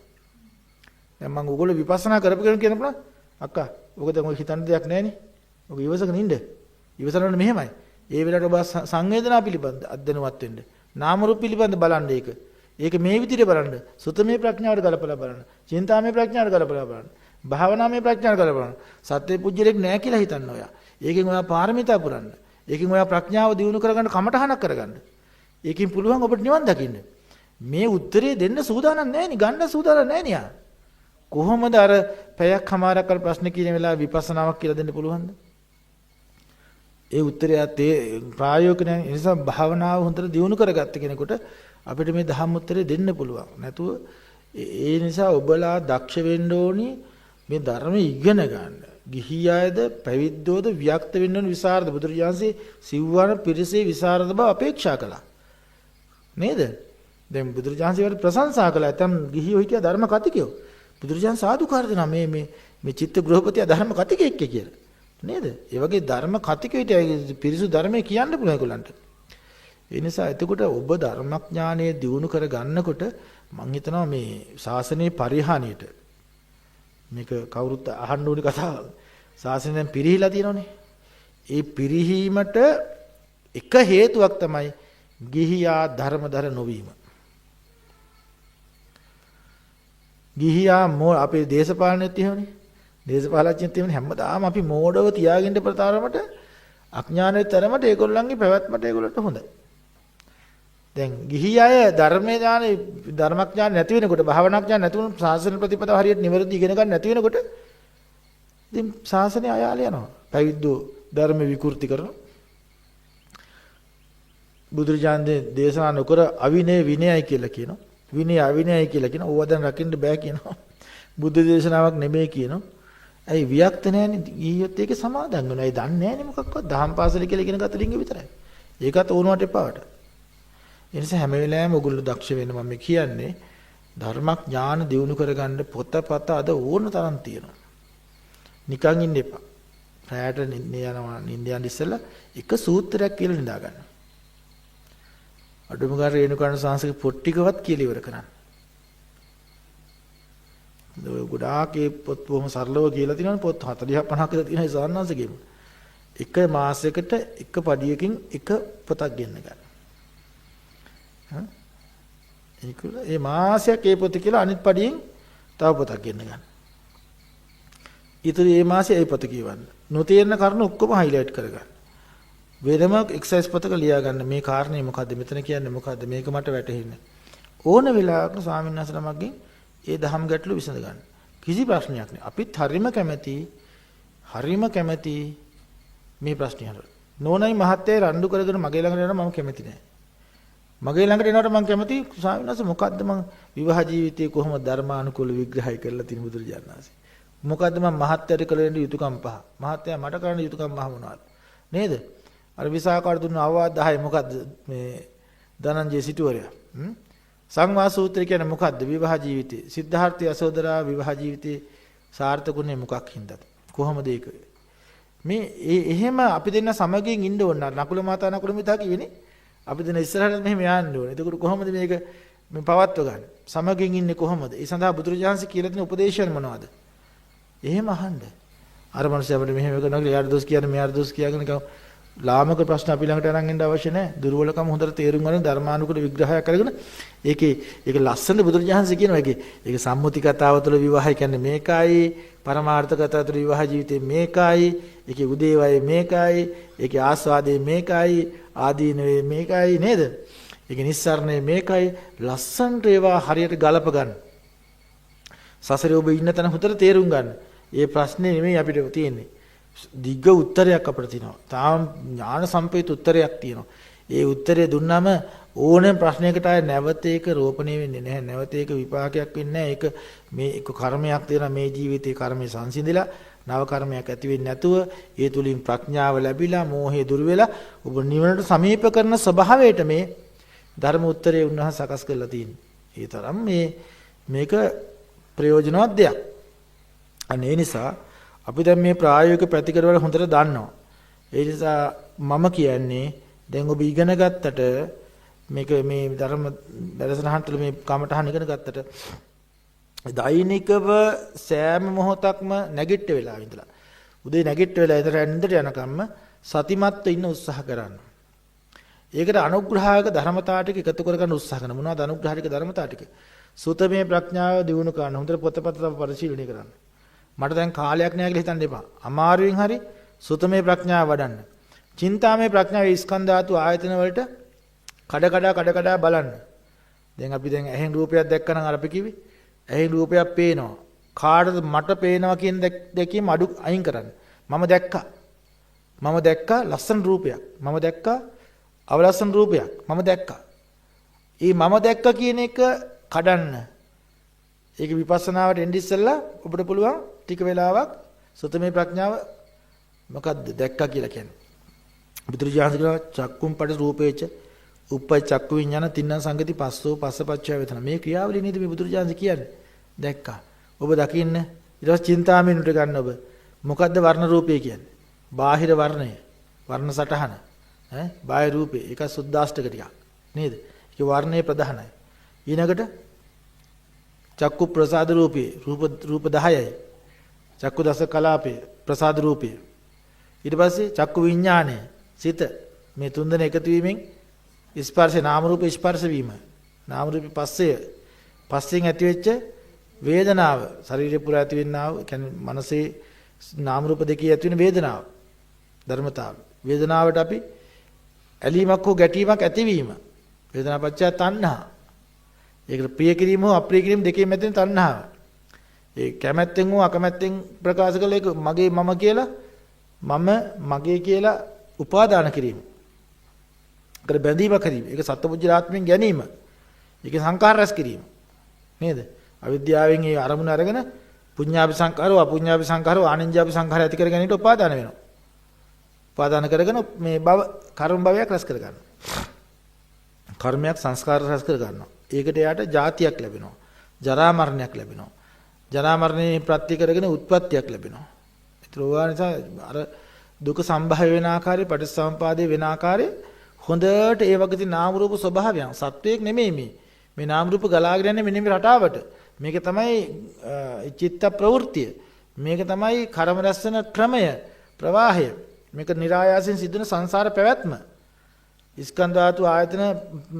දැන් මං ඕගොල්ලෝ විපස්සනා කරපු කෙනෙක් කියනපුණා අක්කා ඕක දැන් ඔය හිතන්න දෙයක් නැහැ නේ ඕක ඉවසගෙන ඉන්න ඉවසනවනේ මෙහෙමයි ඒ වෙලාවට ඔබ සංවේදනා පිළිබඳ අධ්‍යයනවත් වෙන්න. නාම රූප පිළිබඳ බලන්න ඒක. ඒක මේ විදිහට බලන්න. සුතමේ ප්‍රඥාවට ගලපලා බලන්න. චින්තාමේ ප්‍රඥාවට ගලපලා බලන්න. භාවනාමේ ප්‍රඥාවට ගලපලා බලන්න. සත්‍ය පුජ්‍යලෙක් නැහැ කියලා හිතන්න ඔයා. ඒකෙන් ඔයා පාරමිතා පුරන්න. ඒකෙන් ඔයා ප්‍රඥාව දියුණු කරගන්න කමටහනක් කරගන්න. ඒකෙන් පුළුවන් ඔබට නිවන් දකින්න. මේ උත්තරේ දෙන්න සූදානම් නැහැ නේ. ගන්න සූදානම් නැහැ නේ යා. කොහොමද අර පැයක් කමාරක් කල් ප්‍රශ්න කියන වෙලාව විපස්සනාවක් කියලා දෙන්න පුළුවන්ද? ඒ උත්තරය ප්‍රායෝගික නැහැ. ඒ නිසා භාවනාව හොඳට දියුණු කරගත්ත කෙනෙකුට අපිට මේ දහම් උත්තරේ දෙන්න පුළුවන්. නැතුව ඒ නිසා ඔබලා දක්ෂ වෙන්න ඕනි මේ ධර්ම ඉගෙන ගන්න. ගිහියායද පැවිද්දෝද වික්ත වෙන්න ඕන විසරද බුදුරජාන්සේ සිව්වන පිරිසේ විසරද බව අපේක්ෂා කළා. නේද? දැන් බුදුරජාන්සේ වල ප්‍රශංසා කළා. නැත්නම් ගිහියෝ හිටියා ධර්ම කතිකයෝ. බුදුරජාන් සාදුකාර දෙනා මේ චිත්ත ගෘහපතිය ධර්ම කතිකෙක් කියලා. නේද? ඒ වගේ ධර්ම කතිකෙට පිරිසු ධර්මයේ කියන්න පුළුවන් ඒගොල්ලන්ට. ඒ නිසා එතකොට ඔබ ධර්මඥානය දියුණු කර ගන්නකොට මම හිතනවා මේ ශාසනයේ පරිහානියට මේක කවුරුත් අහන්න ඕනි කතාව. ශාසනයෙන් පිරිහිලා තියෙනවනේ. ඒ පිරිහීමට එක හේතුවක් තමයි ගිහියා ධර්මදර නොවීම. ගිහියා අපේ දේශපාලනයත් එහෙමනේ. දේශපාලඥයත් එහෙමනේ හැමදාම අපි මෝඩව තියාගෙන ප්‍රතරමට අඥානෙත් තරමට ඒගොල්ලන්ගේ පැවැත්මට ඒගොල්ලන්ට හොඳයි. දැන් ගිහි අය ධර්මඥාන නැති වෙනකොට භාවනාඥාන නැති වුණු ශාසන ප්‍රතිපදාව හරියට නිවැරදි ඉගෙන ගන්න නැති වෙනකොට ඉතින් ශාසනය අයාල යනවා. පැවිද්දෝ ධර්ම විකෘති කරනවා. බුදුරජාණන් දේශනා නොකර අවිනය විනයයි කියලා කියනවා. විනය අවිනයයි කියලා කියනවා. ඕවා දැන් රකින්න බෑ කියනවා. බුද්ධ දේශනාවක් නෙමෙයි කියනවා. ඇයි වික්ත නැහැනේ ඊයොත් ඒකේ සමාදන් වෙනවා. ඒ දන්නේ නැහැනේ මොකක්වත්. දහම් පාසල කියලා ඉගෙන ගත්ත ලිංග විතරයි. ඒකත් ඕනවට එපාවට. ඒ නිසා හැම වෙලාවෙම ඔයගොල්ලෝ දක්ෂ වෙන්න මම කියන්නේ ධර්මඥාන දියුණු කරගන්න පොතපත අද ඕන තරම් තියෙනවා. නිකන් ඉන්න එපා. රැයට නිින්ද යන ඉස්සෙල්ලා එක සූත්‍රයක් කියලා නිදා ගන්න. අඩුම ගානේ රේණුකාණ සාංශික පොත් ටිකවත් කියලා ඉවර කරන්න. ගොඩාක් ඒ පොත් බොහොම සරලව කියලා තියෙනවා. පොත් 40 50ක තියෙනවා සාන්නාංශගෙම. එක මාසයකට එක පඩියකින් එක පොතක් ගෙන්න ගන්න. ඒ මාසයක් ඒ පොත කියලා අනිත් පඩියෙන් තව පොතක් ගෙන්න ගන්න. ඊට මේ මාසේ ඒ පොත කියවන්න. නොතේරෙන කරුණු ඔක්කොම හයිලයිට් කරගන්න. වෙනම එක්සර්සයිස් පොතක ලියා ගන්න. මේ කාරණේ මොකද්ද? මෙතන කියන්නේ මොකද්ද? මේක මට වැටහෙන්නේ. ඕන වෙලාවක ස්වාමීන් වහන්සේ ළමකින් ඒ දහම් ගැටලු විසඳ ගන්න. කිසි ප්‍රශ්නයක් නෑ. අපිත් හරිම කැමැති මේ ප්‍රශ්නේ අහන්න. නෝනයි මහත්තයයි රණ්ඩු කරගෙන මගේ ළඟට එනවා මම කැමති නෑ. මගේ ළඟට එනකොට මම කැමති ස්වාමීන් වහන්සේ මොකද්ද මම විවාහ ජීවිතේ කොහොමද ධර්මානුකූල විග්‍රහය කරලා තියෙන බුදුරජාණන් වහන්සේ. මොකද්ද මම මහත්තයට කළ වෙන යුතුයකම් පහ. මහත්තයා මට කරන්න යුතුයකම් පහ මොනවද? නේද? අර විසාකාට දුන්න අවවාද 10 මොකද්ද මේ ධනංජය සිටුවරයා. සංවාස සූත්‍රය කියන්නේ මොකද්ද? විවාහ ජීවිතේ. සිද්ධාර්ථ යසෝදරා විවාහ ජීවිතේ සාර්ථකුනේ මොකක් හින්දාද? කොහොමද ඒක? මේ එහෙම අපි දෙන්න සමගින් ඉන්න ඕන. නකුල මාතා නකුල මිතා කියනේ. අපි දෙන්න ඉස්සරහට මෙහෙම යන්න ඕනේ. එතකොට කොහොමද මේක මේ පවත්ව ගන්න? සමගින් ඉන්නේ කොහොමද? ඒ සඳහා බුදුරජාණන්සේ කියලා දෙන උපදේශයන් මොනවද? එහෙම අහන්න. අර මිනිස්සු අපිට මෙහෙම කරනවා එයාට දොස් කියන්නේ මෙයාට දොස් කියාගෙන ලාමක ප්‍රශ්න අපි ළඟට අරන් එන්න අවශ්‍ය නැහැ. දුර්වලකම හොඳට තේරුම් ගන්න ධර්මානුකූල විග්‍රහයක් කරගෙන ඒක ලස්සන බුදුරජාණන්සේ කියනවා ඒක සම්මුති කතාව තුළ විවාහය කියන්නේ මේකයි, පරමාර්ථ කතාව තුළ විවාහ ජීවිතේ මේකයි, ඒකේ උදේවයේ මේකයි, ඒකේ ආස්වාදයේ මේකයි, ආදීනවේ මේකයි නේද? ඒකේ නිස්සාරණේ මේකයි. ලස්සනට ඒවා හරියට ගලප ගන්න. සසරේ ඔබ ඉන්න තැන හොඳට තේරුම් ගන්න. ඒ ප්‍රශ්නේ නෙමෙයි අපිට තියෙන්නේ. දිග්ග උත්තරයක් අපිට තියෙනවා. තාම ඥාන සම්පේත උත්තරයක් තියෙනවා. ඒ උත්තරේ දුන්නාම ඕනෑම ප්‍රශ්නයකට ආය නැවත ඒක රෝපණය වෙන්නේ නැහැ. නැවත ඒක විපාකයක් වෙන්නේ නැහැ. ඒක මේ එක කර්මයක් තියෙනවා මේ ජීවිතේ කර්මය සංසිඳිලා නව කර්මයක් ඇති වෙන්නේ නැතුව ඒ තුලින් ප්‍රඥාව ලැබිලා මෝහය දුර වෙලා ඔබ නිවනට සමීප කරන ස්වභාවයට මේ ධර්ම උත්තරේ උන්වහන්සේ සකස් කරලා තියෙනවා. ඒ තරම් මේක ප්‍රයෝජනවත් දෙයක්. අනේ නිසා අපි දැන් මේ ප්‍රායෝගික ප්‍රතිකරවල හොඳට දන්නවා. ඒ නිසා මම කියන්නේ දැන් ඔබ ඉගෙන ගත්තට මේක මේ ධර්ම දර්ශනහන් තුළ මේ කමටහන් ඉගෙන ගත්තට දෛනිකව සෑම මොහොතක්ම නැගිට වෙලා ඉඳලා උදේ නැගිට වෙලා ඉඳලා ඇඳට යනකම්ම සතිමත්ව ඉන්න උත්සාහ කරන්න. ඒකට අනුග්‍රහයක ධර්මතාව ටික එකතු කරගන්න උත්සාහ කරන මොනවද අනුග්‍රහයක ධර්මතාව ටික? සුතමේ ප්‍රඥාව දියුණු කරන්න. හොඳට පොතපත පරිශීලනය කරන්න. මට දැන් කාලයක් නෑ කියලා හිතන්න එපා. අමාරුවෙන් හරි සුතමේ ප්‍රඥාව වඩන්න. චින්තාමේ ප්‍රඥාවේ ස්කන්ධ ධාතු ආයතන වලට කඩ බලන්න. දැන් අපි දැන් ඇහෙන් රූපයක් දැක්කනම් අර අපි කිව්වේ ඇහෙන් රූපයක් පේනවා. කාටද මට පේනවා කියන දෙකීම අඩු අයින් කරන්න. මම දැක්කා ලස්සන රූපයක්. මම දැක්කා අවලස්සන රූපයක්. මම දැක්කා. ඒ මම දැක්කා කියන එක කඩන්න. ඒක විපස්සනාවට එන්න ඉස්සෙල්ලා ඔබට පුළුවන් ටික වෙලාවක් සුතමේ ප්‍රඥාව මොකද්ද දැක්කා කියලා කියන්නේ. බුදුරජාණන් කියනවා චක්කුම් පඩ රූපේච උප්පයි චක්කු විඤ්ඤාණ තින්න සංගති පස්සෝ පස්සපච්චය වේතන. මේ ක්‍රියාවලිය නේද මේ බුදුරජාණන් කියන්නේ. දැක්කා. ඔබ දකින්න ඊට පස්සේ චින්තාමීනුට ගන්න ඔබ. මොකද්ද වර්ණ රූපය කියන්නේ? බාහිර වර්ණය. වර්ණ සටහන. බාහිර රූපේ. ඒක සුද්දාෂ්ටක ටිකක්. නේද? ඒක වර්ණයේ ප්‍රධානයි. ඊළඟට චක්කු ප්‍රසාද රූපේ රූප 10යි. චක්කු දස කලාපේ ප්‍රසාද රූපේ. ඊට පස්සේ චක්කු විඤ්ඤාණය සිත මේ තුන්දෙන එකතු වීමෙන් ස්පර්ශේ නාම රූප ස්පර්ශ වීම. නාම රූප පස්සෙන් ඇති වෙච්ච වේදනාව ශරීරය පුරා ඇති වෙනා වූ කියන්නේ මනසේ නාම රූප දෙකේ ඇති වෙන වේදනාව ධර්මතාව. වේදනාවට අපි ඇලීමක් හෝ ගැටීමක් ඇතිවීම. වේදනාපච්චය තණ්හා. ඒකට ප්‍රිය කිරීම හෝ අප්‍රිය කිරීම දෙකේම ඇති වෙන තණ්හාව. ඒ කැමැත්තෙන් හෝ අකමැත්තෙන් ප්‍රකාශ කළ එක මගේ මම කියලා මගේ කියලා උපාදාන කිරීම. ඒකට බැඳීමක් කිරීම. ඒක සත්පුජ්‍යලාත්මෙන් ගැනීම. ඒක සංකාර රැස් කිරීම. නේද? අවිද්‍යාවෙන් ඒ අරමුණ අරගෙන පුඤ්ඤාපි සංඛාරෝ අපුඤ්ඤාපි සංඛාරෝ ආනන්ජාපි සංඛාරය ඇති කර ගැනීමට උපාදාන වෙනවා. උපාදාන කරගෙන මේ භව කර්ම භවයක් රැස් කර ගන්නවා. කර්මයක් සංස්කාර රැස් කර ගන්නවා. ඒකට යාට ජාතියක් ලැබෙනවා. ජරා මරණයක් ලැබෙනවා. ජරා මරණේ ප්‍රත්‍ය කරගෙන උත්පත්තියක් ලැබෙනවා. ඒතර ඕවා නිසා අර දුක සම්භව වෙන ආකාරයේ පටිච්චසමුපාදේ වෙන ආකාරයේ හොඳට ඒ වගේ තියෙන නාම රූප ස්වභාවයන් සත්වයක් නෙමෙයි මේ නාම රූප ගලාගෙන යන්නේ මෙන්න මේ රටාවට. මේක තමයි චිත්ත ප්‍රවෘත්තිය. මේක තමයි කර්ම රැස්න ක්‍රමය ප්‍රවාහය. මේක નિરાයාසයෙන් සිදුන සංසාර පැවැත්ම. ස්කන්ධ ධාතු ආයතන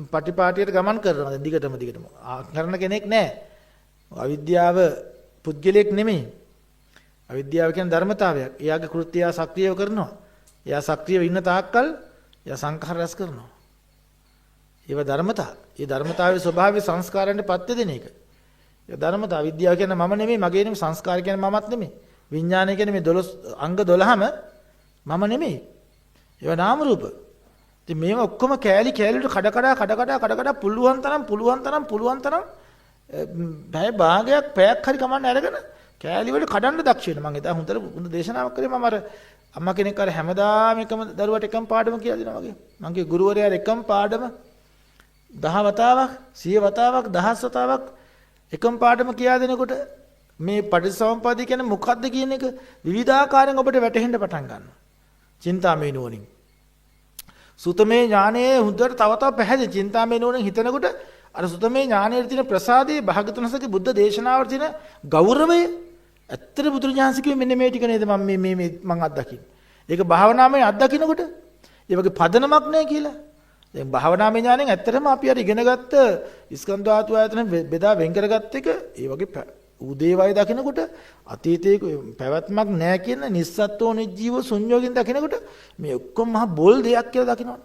පටිපාටියට ගමන් කරනවා. දිගටම කරන කෙනෙක් නැහැ. අවිද්‍යාව පුද්ගලයෙක් නෙමෙයි. අවිද්‍යාව කියන්නේ ධර්මතාවයක්. එයාගේ කෘත්‍යය සක්‍රියව කරනවා. එයා සක්‍රියව ඉන්න තාක්කල් එයා සංඛාර රැස් කරනවා. ඒව ධර්මතා. ඒ ධර්මතාවයේ ස්වභාවය සංස්කාරයන්ට පත්‍ය දෙන එක. ඒ ධර්මතා විද්‍යාව කියන්නේ මම නෙමෙයි, මගේ නෙමෙයි, සංස්කාර කියන්නේ මමත් නෙමෙයි. විඥානය කියන්නේ මේ 12 අංග 12ම මම නෙමෙයි. ඒවා නාම රූප. ඉතින් මේව ඔක්කොම කෑලි කෑලිට කඩ කඩ පුළුවන් තරම් බය භාගයක් පැයක් හරි කමන්න අරගෙන කෑලි වල කඩන්න දක්ෂ වෙන. මම එදා හොඳට දේශනාවක් කරේ. මම අර අම්මා කෙනෙක් අර හැමදාම එකම දරුවට එකම පාඩම කියලා දෙනවා වගේ. මගේ ගුරුවරයා එකම පාඩම 10 වතාවක් 100 වතාවක් 1000 වතාවක් එකම පාඩම කියා දෙනකොට මේ පටිච්චසමුප්පාදේ කියන්නේ මොකක්ද කියන එක විවිධාකාරයෙන් ඔබට වැටහෙන්න පටන් ගන්නවා. චින්තාමය නුවණින්. සුතමේ ඥානයේ හොඳට තව පැහැදිලි චින්තාමය නුවණින් හිතනකොට අර සුතමේ ඥානයේ තියෙන ප්‍රසාදයේ භාගතුන්සගේ බුද්ධ දේශනාවට තියෙන ගෞරවය ඇත්තට බුදුරජාණන් කිව්වේ මෙන්න මේ ටික නේද මම අත්දකින්නේ. ඒක භාවනාමය අත්දකින්නකොට ඒ වගේ පදනමක් නැහැ කියලා. දැන් භාවනාමය ඥාණයෙන් ඇත්තටම අපි අර ඉගෙනගත්ත ස්කන්ධ ධාතු ආයතන බෙදා වෙන් කරගත්ත එක ඒ වගේ උදේවයි දකින්නකොට අතීතයේ පැවැත්මක් නැහැ කියන නිස්සත්ත්ව නිජීව ශුන්‍යෝගින් දකින්නකොට මේ ඔක්කොම මහ බොල් දෙයක් කියලා දකින්නවා.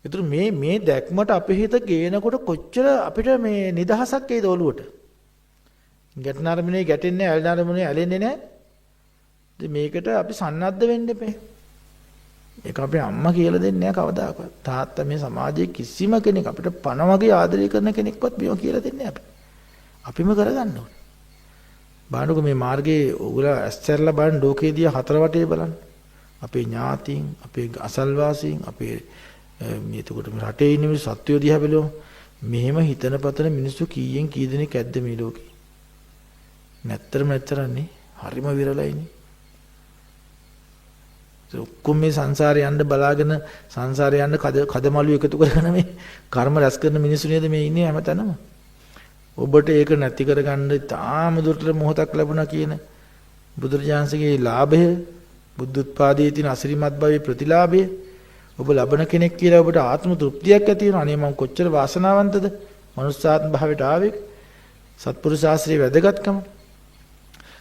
ඒතර මේ දැක්මට අපේ හිත ගේනකොට කොච්චර අපිට මේ නිදහසක් ඒද ඔළුවට. ගැටනාරමුණේ ගැටෙන්නේ ඇලනාරමුණේ ඇලෙන්නේ නැහැ. ඉතින් මේකට අපි සන්නද්ධ වෙන්න එපේ. ඒක අපේ අම්මා කියලා දෙන්නේ නැහැ කවදාකවත්. තාත්තා මේ සමාජයේ කිසිම කෙනෙක් අපිට පණ වගේ ආදරය කරන කෙනෙක්වත් මේව කියලා දෙන්නේ නැහැ. අපිම කරගන්න ඕනේ. බානුක මේ මාර්ගයේ ඔයගොල්ලෝ ඇස්තරලා බලන්න ලෝකේදී හතර වටේ බලන්න. අපේ ඥාතීන්, අපේ අසල්වාසීන්, අපේ මේ එතකොට මේ රටේ ඉන්න මිනිස්සු සත්වෝ දිහා බලමු. මෙහෙම හිතන පතන මිනිස්සු කීයෙන් කී දෙනෙක් ඇද්ද මේ ලෝකේ? නැත්තරන්නේ හරිම විරලයිනේ. ඔක්කොම මේ සංසාරේ යන්න බලාගෙන සංසාරේ යන්න කදමලු එකතු කරගෙන මේ කර්ම රැස් කරන මිනිස්සු නේද මේ ඉන්නේ හැමතැනම. ඔබට ඒක නැති කරගන්න තාම දුරට මොහොතක් ලැබුණා කියන බුදුරජාණන්සේගේ ලාභය, බුද්ධ උත්පාදයේ තියෙන අසිරිමත් භවයේ ප්‍රතිලාභය ඔබ ලබන කෙනෙක් කියලා ඔබට ආත්ම තෘප්තියක් ඇති වෙනවා. අනේ මම කොච්චර වාසනාවන්තද මනුස්සාත්ම භාවයට ආවේ. සත්පුරුෂ ශාස්ත්‍රයේ වැදගත්කම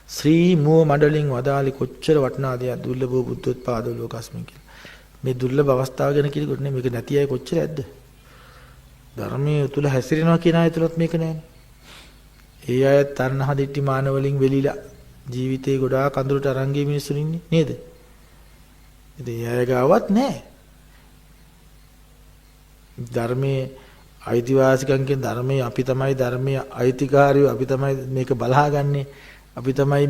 ශ්‍රී මෝ මණ්ඩලින් වදාලි කොච්චර වටිනා දෙයක් දුර්ලභ බුද්ධෝත්පාද ලෝකස්මින් කියලා. මේ දුර්ලභ අවස්ථාව ගැන කියනකොට නේ මේක නැති අය කොච්චර ඇද්ද? ධර්මයේ තුල හැසිරෙනවා කියන අය තුලත් මේක නැහැ. ඒ අය තණ්හා දිට්ඨි මාන වලින් වෙලිලා ජීවිතේ ගොඩාක් අඳුරට අරන් ගිය මිනිස්සු ඉන්නේ නේද? ඉතින් ඒ අය ගාවත් නැහැ. ධර්මයේ අයිතිවාසිකම් කියන ධර්මයේ අපි තමයි ධර්මයේ අයිතිකාරයෝ, අපි තමයි මේක බලාගන්නේ, අපි තමයි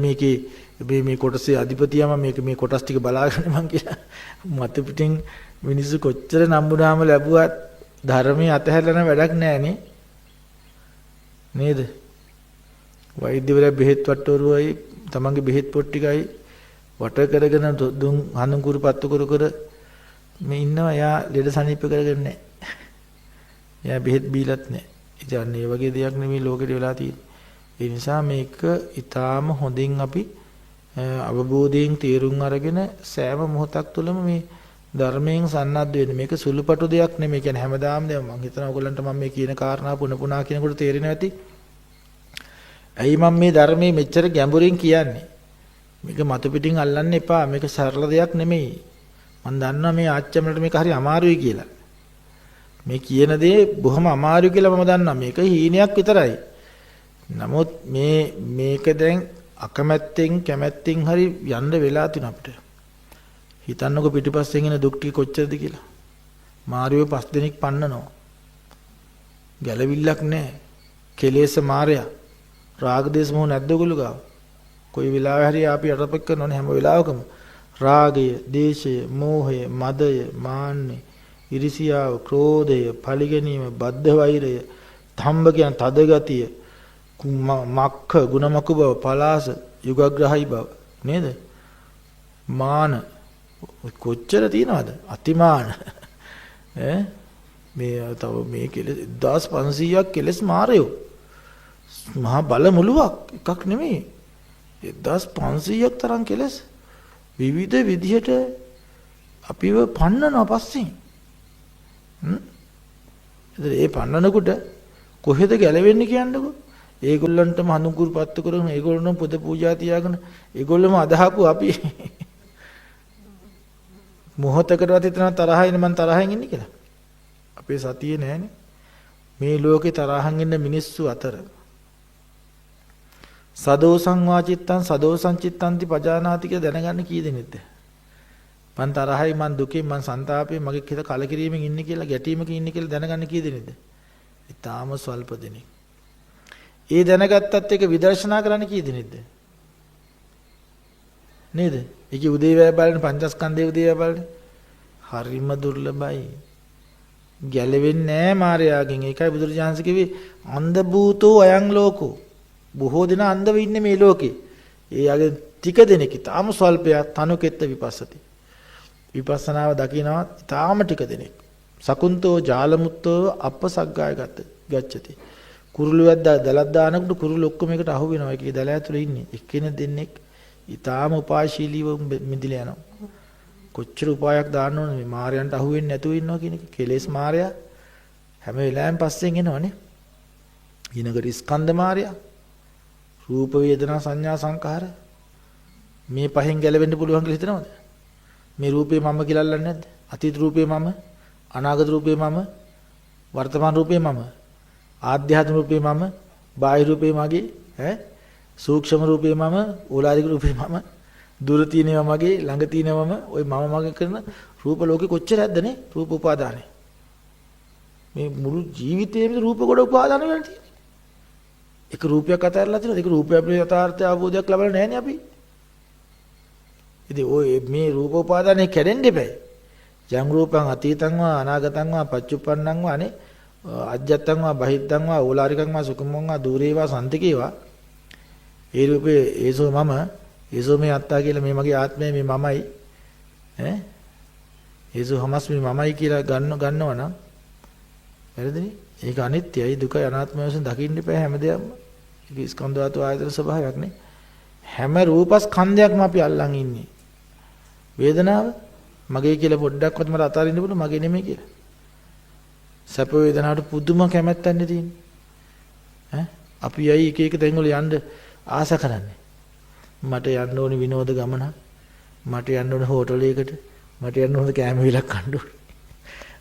මේ කොටසේ අධිපතියම මේ කොටස් ටික බලාගන්නේ මං කියලා. මත පිටින් මිනිස්සු කොච්චර නම්බුනාම ලැබුවත් ධර්මයේ අතහැරලා වැඩක් නැහැ නේ. නේද? වෛද්‍යවරයා බෙහෙත් වට්ටෝරුවයි තමන්ගේ බෙහෙත් පොත් ටිකයි වට කරගෙන දුන් හඳුන්කුරු පත්තු කර මේ ඉන්නවා. එයා ලෙඩ සනීප කරගෙන නැහැ. එයා බෙහෙත් බීලත් නැහැ. ඉතින් ඒ වගේ දෙයක් නෙමෙයි ලෝකෙට වෙලා තියෙන්නේ. ඒ නිසා මේක ඊටාම හොඳින් අපි අවබෝධයෙන් තේරුම් අරගෙන සෑම මොහොතක් තුළම මේ ධර්මයෙන් සන්නද්ධ වෙන්න. මේක සුළුපටු දෙයක් නෙමෙයි. කියන්නේ හැමදාම දැන් මම හිතනවා ඔයගොල්ලන්ට මම මේ කියන කාරණා පුන කියනකොට තේරෙනවා ඇති. ඇයි මම මේ ධර්මයේ මෙච්චර ගැඹුරින් කියන්නේ? මේක මතු පිටින් අල්ලන්න එපා. මේක සරල දෙයක් නෙමෙයි. මම දන්නවා මේ ආච්චමලට මේක හරි අමාරුයි කියලා. මේ කියන දේ බොහොම අමාරුයි කියලා මම දන්නවා. මේක හීනයක් විතරයි. නමුත් මේක දැන් අකමැත්තෙන් කැමැත්තෙන් හරි යන්න වෙලා තින අපිට. හිතන්නකො පිටිපස්සෙන් එන දුක් ටික කොච්චරද කියලා. මාරියෝ 5 දෙනෙක් පන්නනවා. ගැලවිල්ලක් නැහැ. කෙලෙස් මාරයා. රාග දේශ මොහ නැද්ද ඔයගොල්ලෝ ගාව? කොයි වෙලාවෙ හරි අපි අරපෙක් කරනවනේ හැම වෙලාවකම. රාගය, දේශය, මෝහය, මදය, මාන්නය, ඉරිසියාව, ක්‍රෝධය, පරිගැනීම, බද්ධ වෛරය, තම්බ කියන තද ගතිය, මක්ඛ ගුණමක බව, පලාස යුගග්‍රහයි බව නේද? මාන කොච්චර තියනවද? අතිමාන මේ තව මේ කෙලෙස් 1500ක් කෙලෙස් මාරයෝ. මහා බල මුලුවක් එකක් නෙමෙයි. 1500ක් තරම් කෙලෙස් විවිධ විදිහට අපිව පන්නනවා පස්සෙන්. ඒ පන්නනකොට කොහෙද ගැලවෙන්නේ කියන්නකෝ? ඒගොල්ලන්ටම හඳුන්කුරු පත්තු කරගෙන ඒගොල්ලන්ටම පොද පූජා තියාගෙන ඒගොල්ලොම අදහපු අපි මොහොතකටවත් හිතන තරහින් මං තරහින් ඉන්නේ කියලා. අපේ සතියේ නැහැනේ. මේ ලෝකේ තරහින් ඉන්න මිනිස්සු අතර සදෝසං වාචිත්තං සදෝසං චිත්තන්ති පජානාති කියලා දැනගන්න කී දෙනෙක්ද? මං තරහයි මං දුකේ මං සංතාපේ මගේ හිත කලකිරීමෙන් ඉන්නේ කියලා ගැටීමක ඉන්නේ කියලා දැනගන්න කී දෙනෙක්ද? ඊටාම ස්වල්ප දෙනෙක්. ඒ දැනගත්තත් එක විදර්ශනා කරන්න කී දෙනෙක්ද? නේද? ඒකේ උදේවැය බලන පංචස්කන්ධයේ උදේවැය බලන හරිම දුර්ලභයි. ගැලවෙන්නේ නැහැ මායාවෙන්. ඒකයි බුදුරජාණන් කිව්වේ අන්ධ භූතෝ අයං ලෝකෝ. බොහෝ දෙනා අන්ධව ඉන්නේ මේ ලෝකේ. ඒ යගේ ටික දෙනෙක් ඊටාම ස්වල්පයක් තනුකෙත්ත විපස්සති. විපස්සනාව දකිනවා ඊටාම ටික දෙනෙක්. සකුන්තෝ ජාලමුත්තෝ අපසග්ගාය ගච්ඡති. කුරුළුවක් දලක් දානකොට කුරුළු ඔක්කොම එකට අහු වෙනවා. ඒකේ දල ඇතුලේ ඉන්නේ. එක්කෙනෙක් දෙන්නෙක් ඊටාම උපායශීලීව මිදිලා යනවා. කොච්චර උපායක් දාන්න ඕනද මේ මායයන්ට අහු වෙන්නේ නැතුව ඉන්නවා කියන එක. කෙලෙස් මායя හැම වෙලාවෙම පස්සෙන් එනවනේ. ඊනකට ස්කන්ධ මායя රූප වේදනා සංඥා සංකාර මේ පහෙන් ගැලවෙන්න පුළුවන් කියලා හිතනවද? මේ රූපේ මම කියලා අල්ලන්නේ නැද්ද? අතීත රූපේ මම, අනාගත රූපේ මම, වර්තමාන රූපේ මම, ආධ්‍යාත්මික රූපේ මම, බාහිර රූපේ මගේ, සූක්ෂම රූපේ මම, ඕලාරික රූපේ මම, දුර තියෙනවා මගේ, ළඟ තියෙනවා මම, ওই මම මගේ කරන රූප ලෝකේ කොච්චර ඇද්දනේ? රූප උපාදානේ. මේ මුළු ජීවිතේම රූප කොට උපාදාන වෙලා තියෙන්නේ. එක රූපයක් අතහැරලා තියෙනවා. ඒක රූපය අපේ යථාර්ථය අවබෝධයක් ලබලා නැහැ නේ අපි. ඉතින් ඔය මේ රූප උපාදානේ කැඩෙන්න එපා. යම් රූපං අතීතං වා අනාගතං වා පච්චුප්පන්නං වා නේ අජ්ජත්තං වා බහිද්දං වා ඕලාරිකං වා සුකුමං වා දූරේ වා සම්තිකේවා. ඒ රූපේ ඒසෝ මම ඒසෝ මේ අත්තා කියලා මේ මගේ ආත්මය මේ මමයි ඒසෝ හමස් මේ මමයි කියලා ගන්නවා නම් වැරදිනේ. ඒක අනිත්‍යයි දුකයි අනාත්මයි වශයෙන් දකින්න එපා හැමදේම. ඒක ස්කන්ධ ධාතු ආයතන ස්වභාවයක් නේ. හැම රූපස්කන්ධයක්ම අපි අල්ලන් ඉන්නේ. වේදනාව මගේ කියලා පොඩ්ඩක්වත් මට අතාරින්න පුළුවන් මගේ නෙමෙයි කියලා. සැප වේදනාවට පුදුම කැමැත්තක් තියෙන්නේ. අපි යයි එක එක තැන් වල යන්න ආස කරන්නේ. මට යන්න ඕනේ විනෝද ගමන. මට යන්න ඕනේ හෝටලයකට. මට යන්න ඕනේ කෑම විලක් කන්න ඕනේ.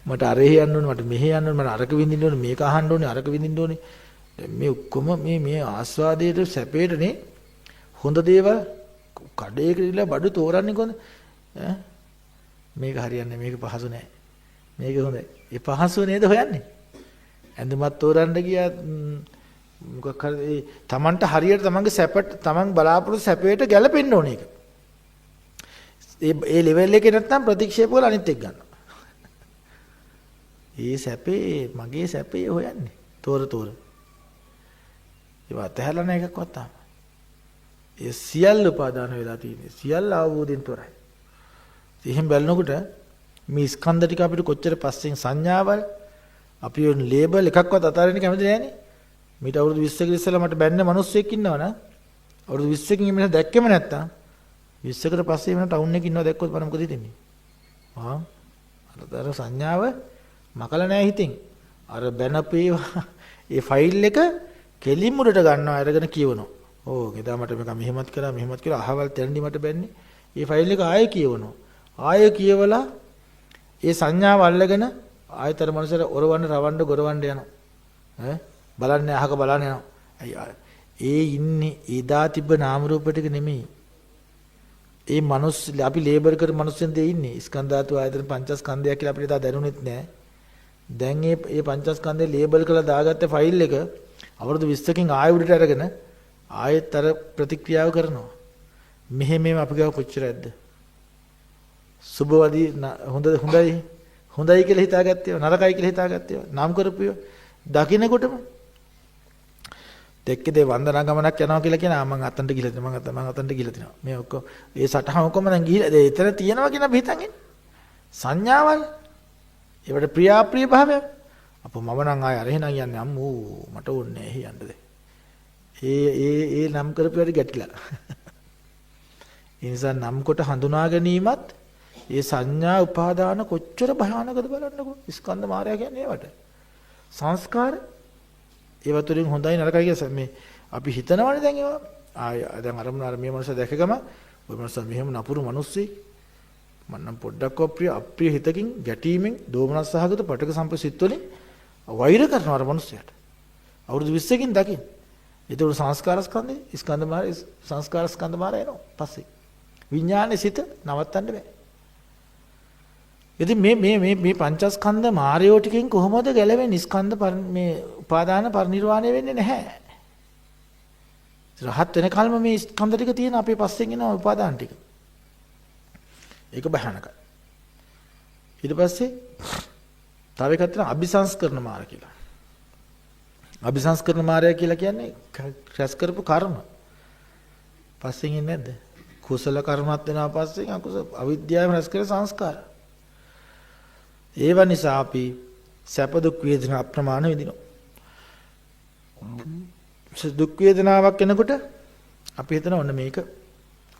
මට අරෙහි යන්න ඕනේ මට මෙහෙ යන්න ඕනේ මට අරක විඳින්න ඕනේ මේක අහන්න ඕනේ අරක විඳින්න ඕනේ මේ ඔක්කොම මේ ආස්වාදයේ සැපේටනේ හොඳ දේවල් කඩේකට ඉලා බඩු තෝරන්නේ කොහොමද? මේක හරියන්නේ මේක පහසු නෑ. මේක හොඳයි. ඒ පහසු නේද හොයන්නේ? ඇඳුමත් තෝරන්න ගියා මොකක් හරි තමන්ට හරියට තමන්ගේ සැපට තමන් බලාපොරොත්තු සැපයට ගැලපෙන්න ඕන එක. ඒ ලෙවල් එකේ නැත්තම් ප්‍රතික්ෂේප වල අනිත් එක ගන්නවා. ඒ සැපේ මගේ සැපේ හොයන්නේ. තෝර. ඒවත් ඇහැලා නැ එකක්වත් තාම. ඒ සියල්ල උපාදාන වෙලා තියෙන්නේ. සියල්ල අවබෝධයෙන් තොරයි. එහෙන් බලනකොට මේ ස්කන්ධ ටික අපිට කොච්චර පස්සෙන් සංඥාවල් අපි ඔය ලේබල් එකක්වත් අතාරින්න කැමති නෑනේ. මීට අවුරුදු 20කට ඉස්සෙල්ලා මට බැන්න මිනිස්සෙක් ඉන්නවනම් අවුරුදු 20කින් එමෙන්න දැක්කෙම නැත්තම් 20කට පස්සේ එමෙන්න ටවුන් එකේ ඉන්නව දැක්කොත් බලන්න මොකද හිතෙන්නේ? අර සංඥාව මකලා නෑ හිතින්. අර බැනපේ ඒ ෆයිල් එක කෙලින් මුඩට ගන්නවා අරගෙන කියවනවා. ඕ එදා මට මේක මෙහෙමත් කළා අහවල් තැන්දි මට බැන්නේ. ඒ ෆයිල් එක ආයෙ කියවනවා. ආයෙ කියවලා ඒ සංඥාව අල්ලගෙන ආයතර මනසට ඔරවන්න රවන්න ගොරවන්න යනවා. බලන්නේ අහක බලන්න යනවා. ඒ ඉන්නේ එදා තිබ්බ නාම රූප ටික නෙමෙයි. ඒ මනුස්ස අපි ලේබල් කර මනුස්සෙන් දෙ ඉන්නේ. ස්කන්ධ ධාතු ආයතන පංචස්කන්ධය කියලා අපිට එදා දැනුනෙත් නෑ. දැන් මේ පංචස්කන්ධේ ලේබල් කරලා දාගත්ත ෆයිල් එක අවුරුදු 20කින් ආයෙ උඩට අරගෙන ආයෙත් අර ප්‍රතික්‍රියාව කරනවා. මෙහෙම අපි ගාව කොච්චරද? සුබවදී හොඳයි කියලා හිතාගත්තේ නරකයි කියලා හිතාගත්තේ නම් කරපියෝ දකින්නකොටම දෙක්කේ වන්දනා ගමනක් යනවා කියලා කියන මම අතන්ට ගිහලා තියෙනවා මම අතන්ට ගිහලා තියෙනවා මේ ඔක්කොම ඒ සටහන් ඔක්කොම දැන් ගිහලා එතන තියෙනවා කියන අපි හිතන්නේ සංඥාවල් ඒවට ප්‍රියාප්‍රිය භාවය අපෝ මම නම් ආය අර එහෙනම් යන්නේ අම්මෝ මට ඕනේ නැහැ යන්නද ඒ නම් කරපියවට ගැටිලා ඒ නිසා නම් කොට හඳුනා ගැනීමත් ඒ සංඥා උපාදාන කොච්චර භයානකද බලන්නකෝ ස්කන්ධ මායя කියන්නේ ඒවට සංස්කාර ඒව තුලින් හොඳයි නරකයි කියලා මේ අපි හිතනවනේ දැන් ඒවා ආය දැන් අර මේ මනුස්ස දැකගම ඔය මනුස්ස මෙහෙම නපුරු මිනිස්සෙක් මන්නම් පොඩ්ඩක් අප්‍රිය හිතකින් ගැටීමෙන් දෝමනස් සහගත පටක සම්පසිට වලින් වෛර කරනවා අර මිනිස්සයාට අවුරුදු 20කින් දකින්න ඒක උ සංස්කාර ස්කන්ධේ ස්කන්ධ මාය සංස්කාර ස්කන්ධ මාය එනවා පස්සේ විඥානේ සිත නවත්තන්න බෑ ඉතින් මේ පංචස්කන්ධ මායෝ ටිකෙන් කොහොමද ගැලවෙන්නේ ස්කන්ධ මේ උපාදාන පරිනිර්වාණය වෙන්නේ නැහැ. රහත් වෙන කල්ම මේ ස්කන්ධ ටික තියෙන අපේ පස්සෙන් එන උපාදාන ටික. ඒක භයානකයි. ඊට පස්සේ තව එකක් තියෙනවා අபிසංස්කරණ මාර්ග කියලා. අபிසංස්කරණ මාර්ගය කියලා කියන්නේ රැස් කරපු කර්ම. පස්සෙන් එන්නේ නැද්ද? කුසල කර්මත් වෙනවා පස්සෙන් අකුසල අවිද්‍යාවෙන් රැස් කර සංස්කාර. ඒව නිසා අපි සැප දුක් වේදනා අප්‍රමාණ විඳිනවා. දුක් වේදනාවක් එනකොට අපි හිතන ඔන්න මේක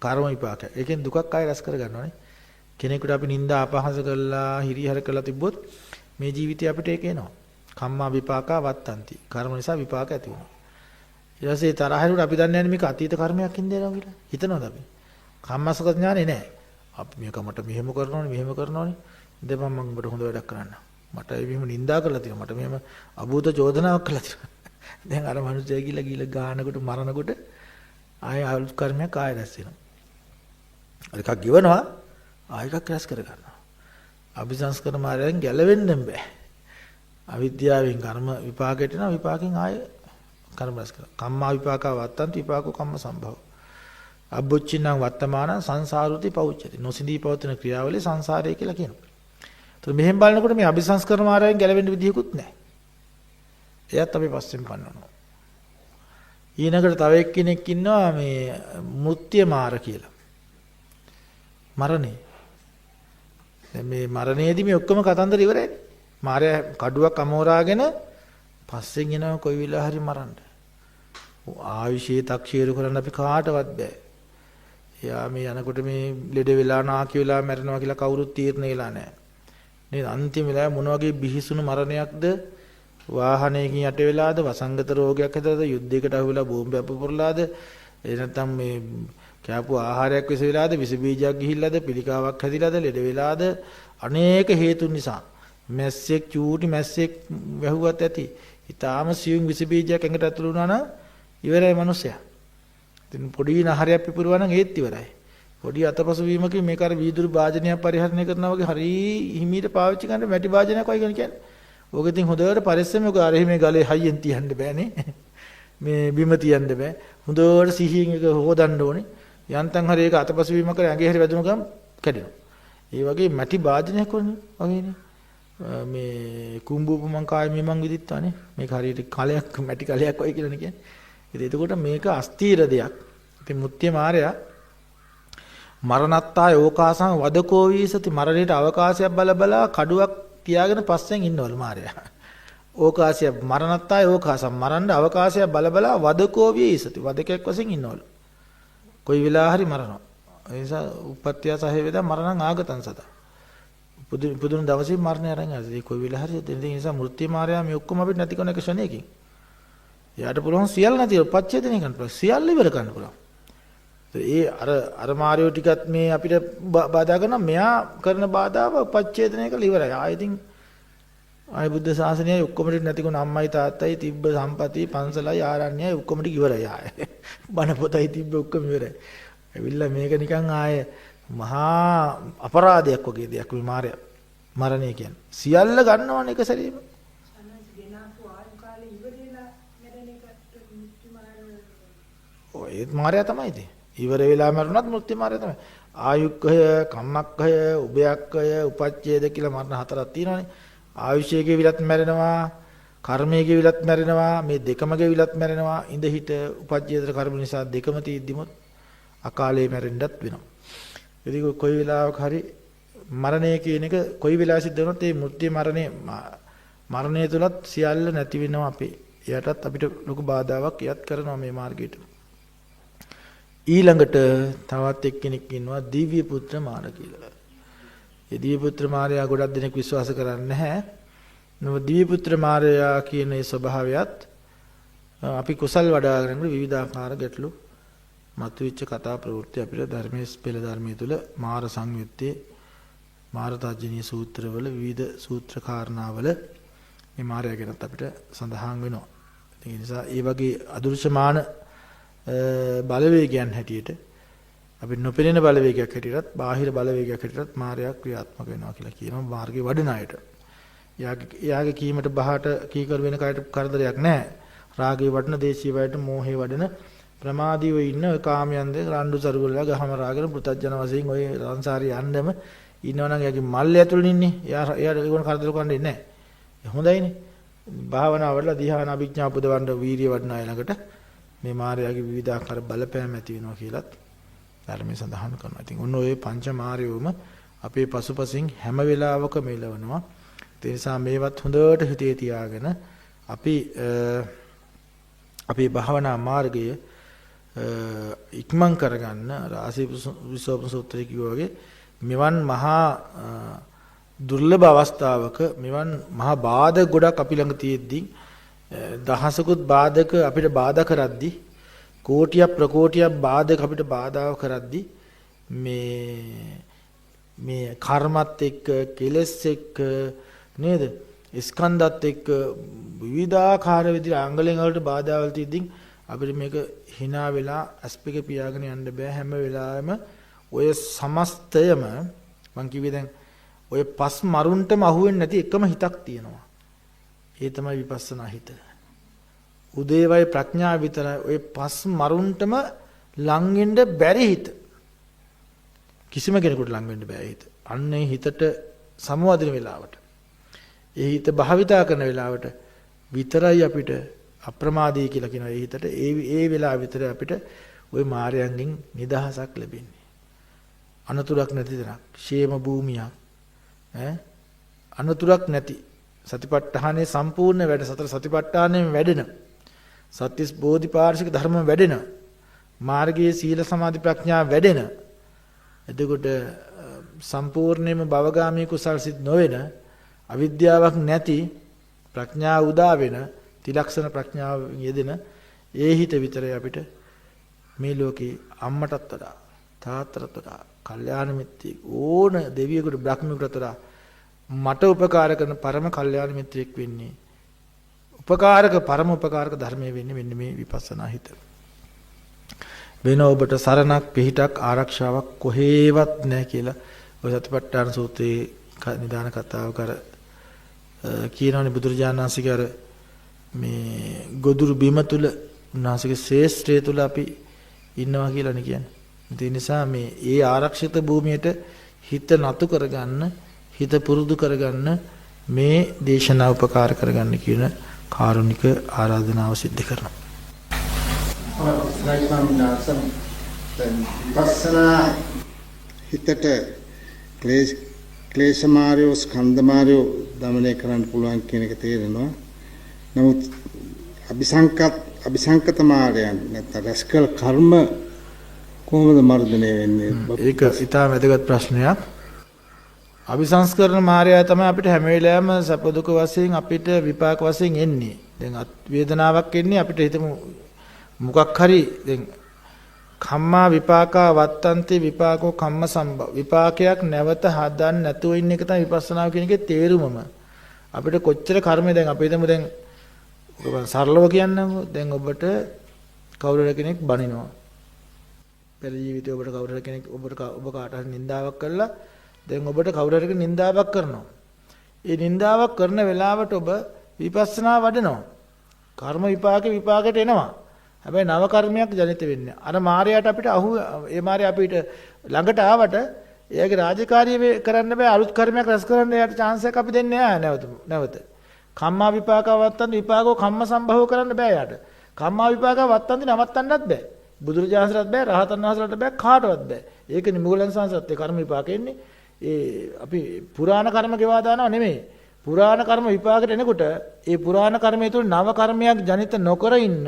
කර්ම විපාකයක්. ඒකෙන් දුකක් ආය රැස් කර ගන්නවානේ. කෙනෙකුට අපි නිନ୍ଦා අපහාස කළා, හිරිහැර කළා තිබ්බොත් මේ ජීවිතේ අපිට ඒක එනවා. කම්මා විපාකා වත්තන්ති. කර්ම නිසා විපාක ඇති වෙනවා. ඊට පස්සේ තරහිරුට අපි දන්නේ නැහැ මේක අතීත කර්මයක් හින්දා කියලා. හිතනවද අපි? කම්මසක ඥානෙ නැහැ. අපි මේකට මෙහෙම කරනෝනේ. දෙපම් මම ඔබට හොඳ වැඩක් කරන්න. මට මෙහෙම නිඳා කරලා තියෙනවා. මට මෙහෙම අභූත චෝදනාවක් කළා තියෙනවා. දැන් අර මිනිස්සයා ගිහලා ගානකොට මරනකොට ආය අලුත් කර්මයක් ආය රැස් වෙනවා. අර එකක් ගිවනවා ආය එකක් රැස් කර ගන්නවා. අபிසංස්කරණ මාර්ගයෙන් ගැලවෙන්න බෑ. අවිද්‍යාවෙන් කර්ම විපාකයට යනවා විපාකෙන් ආය කර්ම රැස් කරනවා. කම්මා විපාකා වත්තන්ති විපාකෝ කම්ම සම්භව. අබ්බුච්චිනං වත්තමාන සංසාරුති පෞච්චති. නොසිඳී පවතින ක්‍රියාවලිය සංසාරය කියලා කියනවා. તો මෙහෙම බලනකොට මේ අபிසංස්කරණ මාර්ගයෙන් ගැලවෙන්න විදියකුත් නැහැ. එයත් අපි පස්සෙන් පන්නනවා. ඊනකට තව එක්කෙනෙක් ඉන්නවා මේ මුත්‍ය මාර කියලා. මරණේ. දැන් මේ මරණයේදී මේ ඔක්කොම කතන්දර ඉවරයි. මාරයා කඩුවක් අමෝරාගෙන පස්සෙන් එනවා කොයි වෙලාව හරි මරන්න. ආයුෂයේ තක්ෂීරු කරන්න අපි කාටවත් බෑ. එයා මේ යනකොට මේ ලෙඩ වෙලා නාකි වෙලා මැරෙනවා කියලා කවුරුත් තීරණය වෙලා නැහැ. නේද? අන්තිම වෙලාවේ මොන වගේ බිහිසුණු මරණයක්ද? වාහනයකින් යට වෙලාද? වසංගත රෝගයක් හැදලාද? යුද්ධයකට අහු වෙලා බෝම්බයක් පුපුරලාද? නැත්නම් මේ කෑපු ආහාරයක් විස වෙලාද? විස බීජයක් ගිහිල්ලාද? පිළිකාවක් හැදිලාද? ලෙඩ වෙලාද? අනේක හේතුන් නිසා මැස්සෙක් චූටි මැස්සෙක් වැහුවත් ඇති. ඊටාම සියුම් විස බීජයක් ඇඟට ඇතුළු වුණා නම් ඉවරයි මිනිස්සයා. ඉතින් පොඩි නහරයක් පිපුරුවා නම් ඒත් ඉවරයි. පොඩි අතපසු වීමකින් මේක අර වීදුරු භාජනයක් පරිහරණය කරනවා වගේ හරි හිමීට පාවිච්චි කරන්න මැටි භාජනයක් වගේ කියන්නේ. ඕක ඉතින් හොඳට පරිස්සමෙන් ඔක අර මේ ගලේ හයියෙන් තියන්න බෑනේ. මේ බිම තියන්න බෑ. හොඳට සිහියෙන් එක හොදන්න ඕනේ. යන්තම් හරි ඒක අතපසු වීම කර ඇඟේ හරි වැදුණු ගමන් කැඩෙනවා. ඒ වගේ මැටි භාජනයක් වගේනේ. මේ කුඹුපමං කාය මීමං විදිත්තානේ. මේක හරියට කලයක් මැටි කලයක් වගේ කියලානේ කියන්නේ. ඉතින් එතකොට මේක අස්තීර දෙයක්. ඉතින් මුත්‍ය මාරයා මරණත්තාය ඕකාසං වදකෝ වීසති මරණයට අවකාශයක් බල කඩුවක් තියාගෙන පස්සෙන් ඉන්නවලු මාරයා. ඕකාශය මරණත්තාය ඕකාසං මරන්න අවකාශයක් බල වදකෝ වීසති වදකයක් වශයෙන් ඉන්නවලු. කොයි වෙලාව හරි මරනවා. ඒ නිසා උපත්ත්‍ය සහේ වේදා මරණං ආගතං සත. පුදුන දවසේ මරණය අරන් ආදී කොයි වෙලාව හරි ඒ නිසා මෘත්‍ය මාරයා මේ ඔක්කොම අපිට නැති කරන එක ෂණයකින්. එයාට පුළුවන් සියල්ල නැති උපච්ඡේදනය කරන්න පුළුවන්. සියල්ල ඉවර කරන්න පුළුවන්. ඒ අර මාරියෝ ටිකත් මේ අපිට බාධා කරනවා මෙයා කරන බාධාව උපච්ඡේදනය කළා ඉවරයි. ආයෙදින් ආයි බුද්ධ ශාසනයයි ඔක්කොම ටික නැතිකොන අම්මයි තාත්තයි තිබ්බ සම්පති පන්සලයි ආරණ්‍යයි ඔක්කොම ටික ඉවරයි ආයෙ. බණ පොතයි තිබ්බ ඔක්කොම ඉවරයි. ඇවිල්ලා මේක නිකන් ආයෙ මහා අපරාධයක් වගේ දෙයක් මේ මාරය මරණය කියන්නේ. සියල්ල ගන්නවනේ එක සැරේම. ඔය මාරය තමයි ඉතින්. ඉවර වෙලා මරුණත් මෘත්‍ය මාර්ගය තමයි. ආයුක්ඛය, කම්මක්ඛය, උභයක්ඛය, උපච්ඡේද කියලා මරණ හතරක් තියෙනවානේ. ආයුෂයේ ගෙවිලත් මැරෙනවා, කර්මයේ ගෙවිලත් මැරෙනවා, මේ දෙකම ගෙවිලත් මැරෙනවා. ඉඳ හිට උපච්ඡේද කර්ම නිසා දෙකම තීද්දිමොත් අකාලේ මැරෙන්නත් වෙනවා. ඉතින් කොයි වෙලාවක හරි මරණය කියන එක කොයි වෙලාව සිද්ධ වුණත් ඒ මෘත්‍ය මරණය තුලත් සියල්ල නැති වෙනවා අපේ. එයටත් අපිට ලොකු බාධාවක් යත් කරනවා මේ මාර්ගයට. ඊළඟට තවත් එක්කෙනෙක් ඉන්නවා දිව්‍ය පුත්‍ර මාර කියලා. ඒ දිව්‍ය පුත්‍ර මාරයා ගොඩක් දෙනෙක් විශ්වාස කරන්නේ නැහැ. නමුත් දිව්‍ය පුත්‍ර මාරයා කියන ඒ ස්වභාවයත් අපි කුසල් වඩාගෙන විවිධාකාර ගැටලු මතුවෙච්ච කතා ප්‍රවෘත්ති අපිට ධර්මයේ පෙළ ධර්මයේ තුල මාර සංයුත්තේ මාර තජ්ජනීය සූත්‍රවල විවිධ සූත්‍ර කාරණාවල මේ මාරයා ගැනත් අපිට සඳහන් වෙනවා. ඒ නිසා ඒ වගේ අදෘශ්‍යමාන බලවේගයන් හැටියට අපි නොපෙනෙන බලවේගයක් හැටියටත් බාහිර බලවේගයක් හැටියටත් මායя ක්‍රියාත්මක වෙනවා කියලා කියනවා මාර්ගේ වඩන අයට. යාගේ කීමට බහට කීකර වෙන කයට කරදරයක් නැහැ. රාගේ වඩන දේශීය වයට මෝහේ වඩන ප්‍රමාදීව ඉන්න ඔය කාමයන්ද රණ්ඩු සරුවලලා ගහම රාගෙන පුතඥන වශයෙන් ඔය සංසාරේ යන්නම ඉන්නවනම් යාගේ මල්ල ඇතුළේ ඉන්නේ. එයාට ඒගොල්ලෝ කරදර කරන්නේ නැහැ. හොඳයිනේ. භාවනා වල ධ්‍යාන අභිඥා පුදවන්න වීර්ය වඩන අය ළඟට මේ මායාවේ විවිධාකාර බලපෑම් ඇති වෙනවා කියලත් ධර්මයේ සඳහන් කරනවා. ඉතින් ඔන්න ඔය පංච මායාවම අපේ පසුපසින් හැම වෙලාවකම එළවනවා. ඒ නිසා මේවත් හොඳට හිතේ තියාගෙන අපි අපේ භාවනා මාර්ගය ඉක්මන් කරගන්න රාසී විසෝපන සූත්‍රය කිව්වා වගේ මෙවන් මහා දුර්ලභ අවස්ථාවක මෙවන් මහා බාධක ගොඩක් අපි ළඟ තියෙද්දී දහසකුත් බාධක අපිට බාධා කරද්දී කෝටියක් ප්‍රකෝටියක් බාධක අපිට බාධා කරද්දී මේ කර්මත් එක්ක කෙලස් එක්ක නේද ස්කන්ධත් එක්ක විවිධාකාර විදිහට අංගලෙන් වලට බාධාවල් තියද්දී අපිට මේක hina වෙලා අස්පික පියාගෙන යන්න බෑ. හැම වෙලාවෙම ඔය සමස්තයම මං කිව්වේ දැන් ඔය පස් මරුන්ටම අහුවෙන්නේ නැති එකම හිතක් තියෙනවා. ඒ තමයි විපස්සනා හිත. උදේවයි ප්‍රඥා විතරයි ඔය පස් මරුන්ටම ලං වෙන්න බැරි හිත. කිසිම කෙනෙකුට ලං වෙන්න බෑ හිත. අන්නේ හිතට සමවදින වෙලාවට ඒ හිත භාවිතා කරන වෙලාවට විතරයි අපිට අප්‍රමාදී කියලා කියනවා. ඒ හිතට ඒ වෙලාව විතරයි අපිට ওই මායයන්ගෙන් නිදහසක් ලැබෙන්නේ. අනතුරක් නැති තරක්, ക്ഷേම භූමියක් අනතුරක් නැති සතිපට්ඨානයේ සම්පූර්ණ වැඩ සතර සතිපට්ඨානයෙන් වැඩෙන සත්‍තිස් බෝධිපාර්ශික ධර්ම වැඩෙන මාර්ගයේ සීල සමාධි ප්‍රඥා වැඩෙන එතකොට සම්පූර්ණයෙන්ම භවගාමී කුසල් සිත් නොවන අවිද්‍යාවක් නැති ප්‍රඥා උදා වෙන තිලක්ෂණ ප්‍රඥාව යෙදෙන ඒ හිත විතරයි අපිට මේ ලෝකේ අම්මටත් වඩා තාත්තටත් වඩා කල්යාණ මිත්‍රෙක් ඕන දෙවියෙකුට බ්‍රහ්මියෙකුට වඩා මට උපකාර කරන පරම කල්යාණ මිත්‍රෙක් වෙන්නේ උපකාරක පරම උපකාරක ධර්මයේ වෙන්නේ මෙන්න මේ විපස්සනා හිත. වෙන ඔබට සරණක් පිහිටක් ආරක්ෂාවක් කොහේවත් නැහැ කියලා ඔය සතිපට්ඨාන සූත්‍රයේ නිදාන කතාව කර කියනවනේ බුදුරජාණන් වහන්සේගේ අර මේ ගොදුරු බිම තුල උන්වහන්සේගේ ශ්‍රේෂ්ඨය තුල අපි ඉන්නවා කියලානේ කියන්නේ. ඒ නිසා මේ ඒ ආරක්ෂිත භූමියට හිත නතු කරගන්න, හිත පුරුදු කරගන්න මේ දේශනා උපකාර කරගන්න කියන කාරුණික ආරාධනාව සිද්ධ කරනවා. විපස්සනා හිතට ක්ලේශ මාර්යෝ ස්කන්ධ මාර්යෝ දමනය කරන්න පුළුවන් කියන එක තේරෙනවා. නමුත් අபிසංකත මාර්යයන් නැත්නම් රැස්කල් කර්ම කොහොමද මර්ධනය වෙන්නේ? ඒක ඉතාම වැදගත් ප්‍රශ්නයක්. අபிසංස්කරණ මාර්යය තමයි අපිට හැම වෙලාවෙම සැප දුක වශයෙන් අපිට විපාක වශයෙන් එන්නේ. දැන් වේදනාවක් එන්නේ අපිට හිතමු මොකක් හරි දැන් කම්මා විපාකා වත්තන්ති විපාකෝ කම්ම සම්භව විපාකයක් නැවත හදන්න නැතුව ඉන්න එක තමයි විපස්සනාව කියන එකේ තේරුමම. අපිට කොච්චර කර්මය දැන් අපි හිතමු දැන් සරලව කියන්නම්කෝ දැන් ඔබට කවුරු කෙනෙක් බනිනවා. පෙර ජීවිතේ ඔබට කවුරු කෙනෙක් ඔබ කාට හරි නින්දාවක් කළා දැන් ඔබට කවුරු හරි නින්දාවක් කරනවා. ඒ නින්දාවක් කරන වෙලාවට ඔබ විපස්සනා වඩනවා. කර්ම විපාකයට එනවා. හැබැයි නව කර්මයක් ජනිත වෙන්නේ. අර මායයට අපිට ඒ මායය අපිට ළඟට ආවට එයාගේ රාජකාරිය කරන්න බෑ අලුත් කර්මයක් රැස් කරන්න එයාට chance එකක් අපි දෙන්නේ නැහැ නැවත. කම්මා විපාකව වත්තන් විපාකෝ කම්ම සම්භව කරන්න බෑ එයාට. කම්මා විපාකව වත්තන් නවත්තන්නත් බෑ. බුදුරජාණන්සලට බෑ රහතන් වහන්සේලාට බෑ කාටවත් බෑ. ඒකනේ මුගලන් සංසත් ඒ කර්ම විපාක එන්නේ. අපි පුරාණ කර්ම ගෙවා දානව නෙමෙයි. පුරාණ කර්ම විපාකයට එනකොට ඒ පුරාණ කර්මය තුළ නව කර්මයක් ජනිත නොකර ඉන්න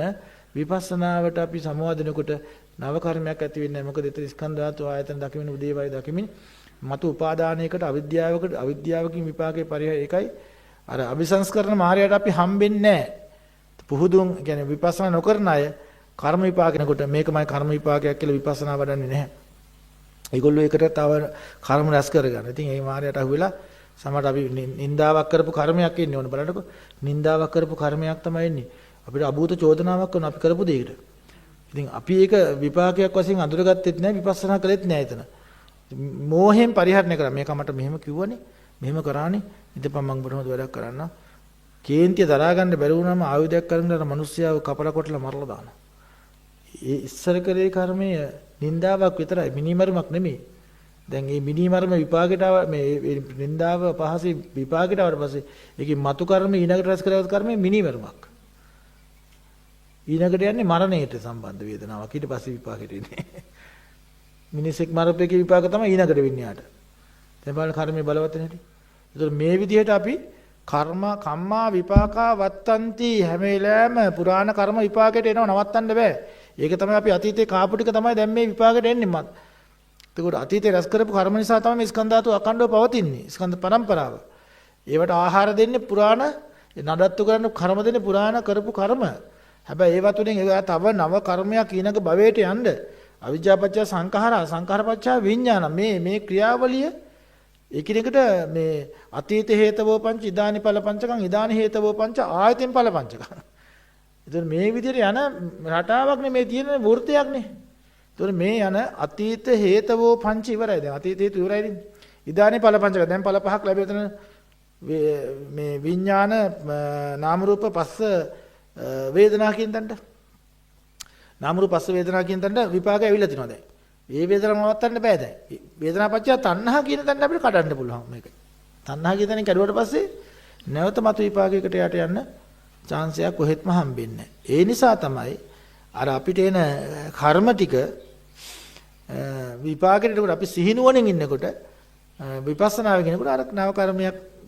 විපස්සනාවට අපි සමවදිනකොට නව කර්මයක් ඇති වෙන්නේ නැහැ. මොකද ඒතර ස්කන්ධ ධාතු ආයතන දකිමින් උදේවය දකිමින් මතු උපාදානයකට අවිද්‍යාවකින් විපාකේ පරිහය ඒකයි අර අபிසංස්කරණ මාර්ගයට අපි හම්බෙන්නේ නැහැ. පුහුදුන් කියන්නේ විපස්සනා නොකරන අය කර්ම විපාකිනකොට මේකමයි කර්ම විපාකයක් කියලා විපස්සනා වඩන්නේ නැහැ. ඒගොල්ලෝ ඒකට තව කර්ම රැස් කරගන්න. ඉතින් මේ මාර්ගයට අහුවෙලා සමහර අපි නින්දාවක් කරපු කර්මයක් ඉන්නේ ඕන බලන්නකො. නින්දාවක් කරපු කර්මයක් තමයි එන්නේ. අපිට අභූත චෝදනාවක් කරන අපි කරපු දෙයකට. ඉතින් අපි ඒක විපාකයක් වශයෙන් අඳුරගත්තෙත් නැහැ විපස්සනා කළෙත් නැහැ එතන. මෝහයෙන් පරිහරණය කරා. මේක මට මෙහෙම කිව්වනේ. මෙහෙම කරානේ. ඉතින් මම බොහොමද වැඩක් කරන්න. කේන්තිය දරා ගන්න බැරි වුණාම ආයුධයක් කරගෙන අර මිනිස්සයාව කපලා කොටලා මරලා දානවා. ඒ ඉස්සර කරේ කර්මය නින්දාවක් විතරයි මිනිමරුමක් නෙමෙයි. දැන් මේ මිනිමරුම විපාකයට මේ නින්දාව පහසෙ විපාකයට ආවට පස්සේ ඒකේ මතු කර්ම ඊනකට රැස් කරවත කර්මය මිනිමරුමක්. ඊනකට යන්නේ මරණයට සම්බන්ධ වේදනාවක්. ඊට පස්සේ විපාකෙට එන්නේ. මිනිසෙක් මරපේකේ විපාක තමයි ඊනකට වෙන්නේ යාට. දැන් බලන්න කර්මයේ බලවත් නැටි. ඒතර මේ විදිහට අපි කම්මා විපාකා වත්තන්ති හැම වෙලාවෙම පුරාණ කර්ම විපාකයට එනව නවත්තන්න බෑ. ඒක තමයි අපි අතීතේ කාපු ටික තමයි දැන් මේ විපාකයට එන්නේ මත්. එතකොට අතීතේ රැස් කරපු කර්ම නිසා තමයි මේ ස්කන්ධ ධාතු අඛණ්ඩව පවතින්නේ. ස්කන්ධ පරම්පරාව. ඒවට ආහාර දෙන්නේ පුරාණ නඩත්තු කරන කර්ම දෙන්නේ පුරාණ කරපු කර්ම. හැබැයි ඒවා තුලින් ඒවා තව නව කර්මයක් ඊනක භවයට යන්න අවිජ්ජාපච්චය සංඛාරපච්චය විඥාන මේ ක්‍රියාවලිය එකිනෙකට මේ අතීත හේතවෝ පංච ඉදානි ඵල පංචකම් ඉදානි හේතවෝ පංච ආයතෙන් ඵල පංචකම්. ඒතර මේ විදිහට යන රටාවක් නේ මේ තියෙන වෘත්තයක් නේ. ඒතර මේ යන අතීත හේතවෝ පංච ඉවරයි. දැන් අතීත හේතු ඉවරයි. ඉදානි ඵල පංචක දැන් ඵල පහක් ලැබෙතන මේ විඥාන නාම රූප පස්ස වේදනා කියන තැනට නාම රූප පස්ස වේදනා කියන තැනට විපාක ඇවිල්ලා තිනවා දැන්. මේ වේදනාව නවත්තන්න බෑ දැන්. වේදනා පත්‍ය තණ්හා කියන තැනට අපිට කඩන්න පුළුවන් මේක. තණ්හා කියන තැනින් කැඩුවට පස්සේ නැවත මතු විපාකයකට යට යන්න chance එකක් කොහෙත්ම හම්බෙන්නේ නැහැ. ඒ නිසා තමයි අර අපිට එන කර්ම ටික විපාකෙට අපි සිහිනුවණින් ඉන්නකොට විපස්සනාවේ කෙනෙකුට අර නව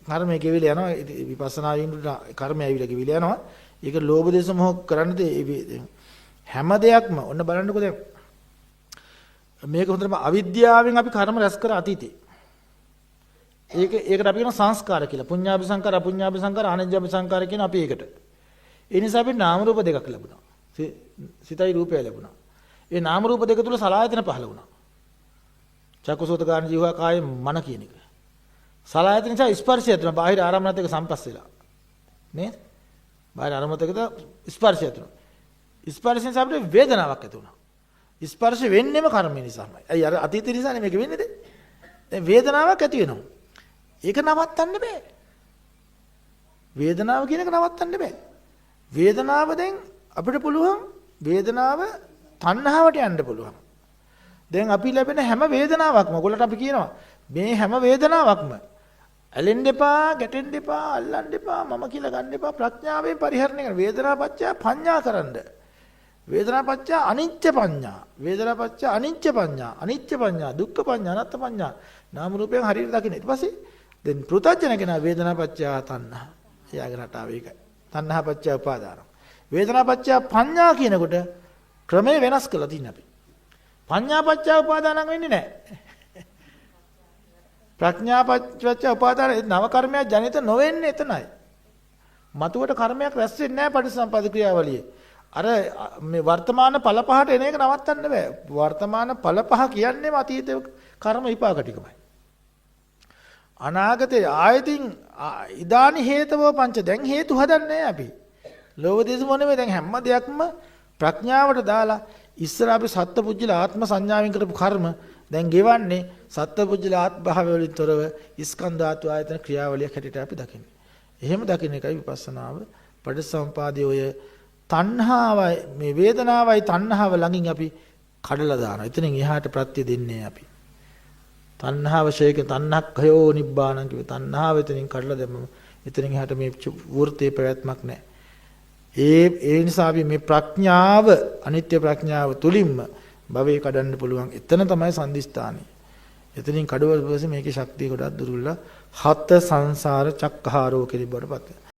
කර්මය ගෙවිල යනවා. විපස්සනාවේ ඉන්න කර්මය ඇවිල්ලා ගෙවිල යනවා. ඒක ලෝභ දේශ මොහ කරන්නද හැම දෙයක්ම ඔන්න බලන්නකෝ දැන් මේක හොඳටම අවිද්‍යාවෙන් අපි කර්ම රැස් කර අතීතේ. ඒකට අපි කියන සංස්කාර කියලා. පුඤ්ඤාභි සංකාර, අපුඤ්ඤාභි සංකාර, අනඤ්ඤාභි සංකාර කියන අපි ඒකට. ඒ නිසා අපි නාම රූප දෙකක් ලැබුණා. සිතයි රූපය ලැබුණා. ඒ නාම රූප දෙක තුල සලආයතන පහළ වුණා. චක්කසෝත ගාන ජීවා කාය මන කියන එක. සලආයතන නිසා ස්පර්ශය තුන බාහිර ආරම්මනත් එක්ක සම්පස් වෙලා. නේද? බාහිර අරමුණකද ස්පර්ශය ඇති වෙනවා. ස්පර්ශයෙන් අපිට වේදනාවක් ඇති වෙනවා. ස්පර්ශ වෙන්නේම කර්ම නිසාමයි. අයි අර අතීත නිසානේ මේක වෙන්නේ. දැන් වේදනාවක් ඇති වෙනවා. ඒක නවත්තන්න බෑ. වේදනාව කියන එක නවත්තන්න බෑ. වේදනාව දැන් අපිට පුළුවන් වේදනාව තණ්හාවට යන්න පුළුවන්. දැන් අපි ලැබෙන හැම වේදනාවක්ම ඔයගොල්ලන්ට අපි කියනවා මේ හැම වේදනාවක්ම ඇලෙන්න එපා, ගැටෙන්න එපා, අල්ලන්න එපා, මම කියලා ගන්න එපා, ප්‍රඥාවෙන් පරිහරණය කරන වේදනාපච්චය පඤ්ඤා කරන්න. වේදනාපච්චය අනිච්ච පඤ්ඤා, වේදනාපච්චය අනිච්ච පඤ්ඤා, අනිච්ච පඤ්ඤා, දුක්ඛ පඤ්ඤා, අනාත්ම පඤ්ඤා. නාම රූපයෙන් හරියට දකින්න. ඊට පස්සේ දැන් පෘථජන කෙනා වේදනාපච්චය තණ්හා. එයාගේ රටාව ඒකයි. තණ්හාපච්චය උපාදාන. වේදනාපච්චය පඤ්ඤා කියනකොට ක්‍රමය වෙනස් කරලා තියෙන අපි. පඤ්ඤාපච්චය උපාදානං වෙන්නේ නැහැ. ප්‍රඥාපච්චය උපාදාන නව කර්මයක් ජනිත නොවෙන්නේ එතනයි. මතුවට කර්මයක් රැස් වෙන්නේ නැහැ පටිසම්පද ක්‍රියාවලියේ. අර මේ වර්තමාන ඵල පහට එන එක නවත්තන්න බෑ. වර්තමාන ඵල පහ කියන්නේම අතීත කර්ම විපාක ටිකමයි. අනාගතේ ආයතින් ඉදානි හේතවෝ පංච දැන් හේතු හදන්නේ අපි. ලෝභ දේශ මොන මේ දැන් හැම දෙයක්ම ප්‍රඥාවට දාලා ඉස්සර අපි සත්පුජ්‍යල ආත්ම සංඥාවෙන් කරපු කර්ම දැන් ගෙවන්නේ සත්පුජ්‍යල ආත්ම භාවය වලින් තොරව ස්කන්ධ ධාතු ආයතන ක්‍රියාවලියක් හැටියට අපි දකින්නේ. එහෙම දකින්න එකයි විපස්සනාව. පටිච්චසමුපාදයේ ඔය තණ්හාවයි මේ වේදනාවයි තණ්හාව ළඟින් අපි කඩලා දානවා. එතනින් එහාට ප්‍රත්‍ය දෙන්නේ අපි. තණ්හාව ශේක තණ්හක්ඛයෝ නිබ්බාණං කිව්ව තණ්හාව එතනින් කඩලා දැම්මම එතනින් එහාට මේ වෘත්තේ ප්‍රවැත්මක් නැහැ. ඒ නිසා අපි මේ ප්‍රඥාව අනිත්‍ය ප්‍රඥාව තුලින්ම භවයේ කඩන්න පුළුවන්. එතන තමයි සම්දිස්ථානෙ. එතනින් කඩවල පස්සේ මේකේ ශක්තිය ගොඩක් දුර්වල හත සංසාර චක්ඛාරෝ කෙලිබ්බට පත් වෙනවා.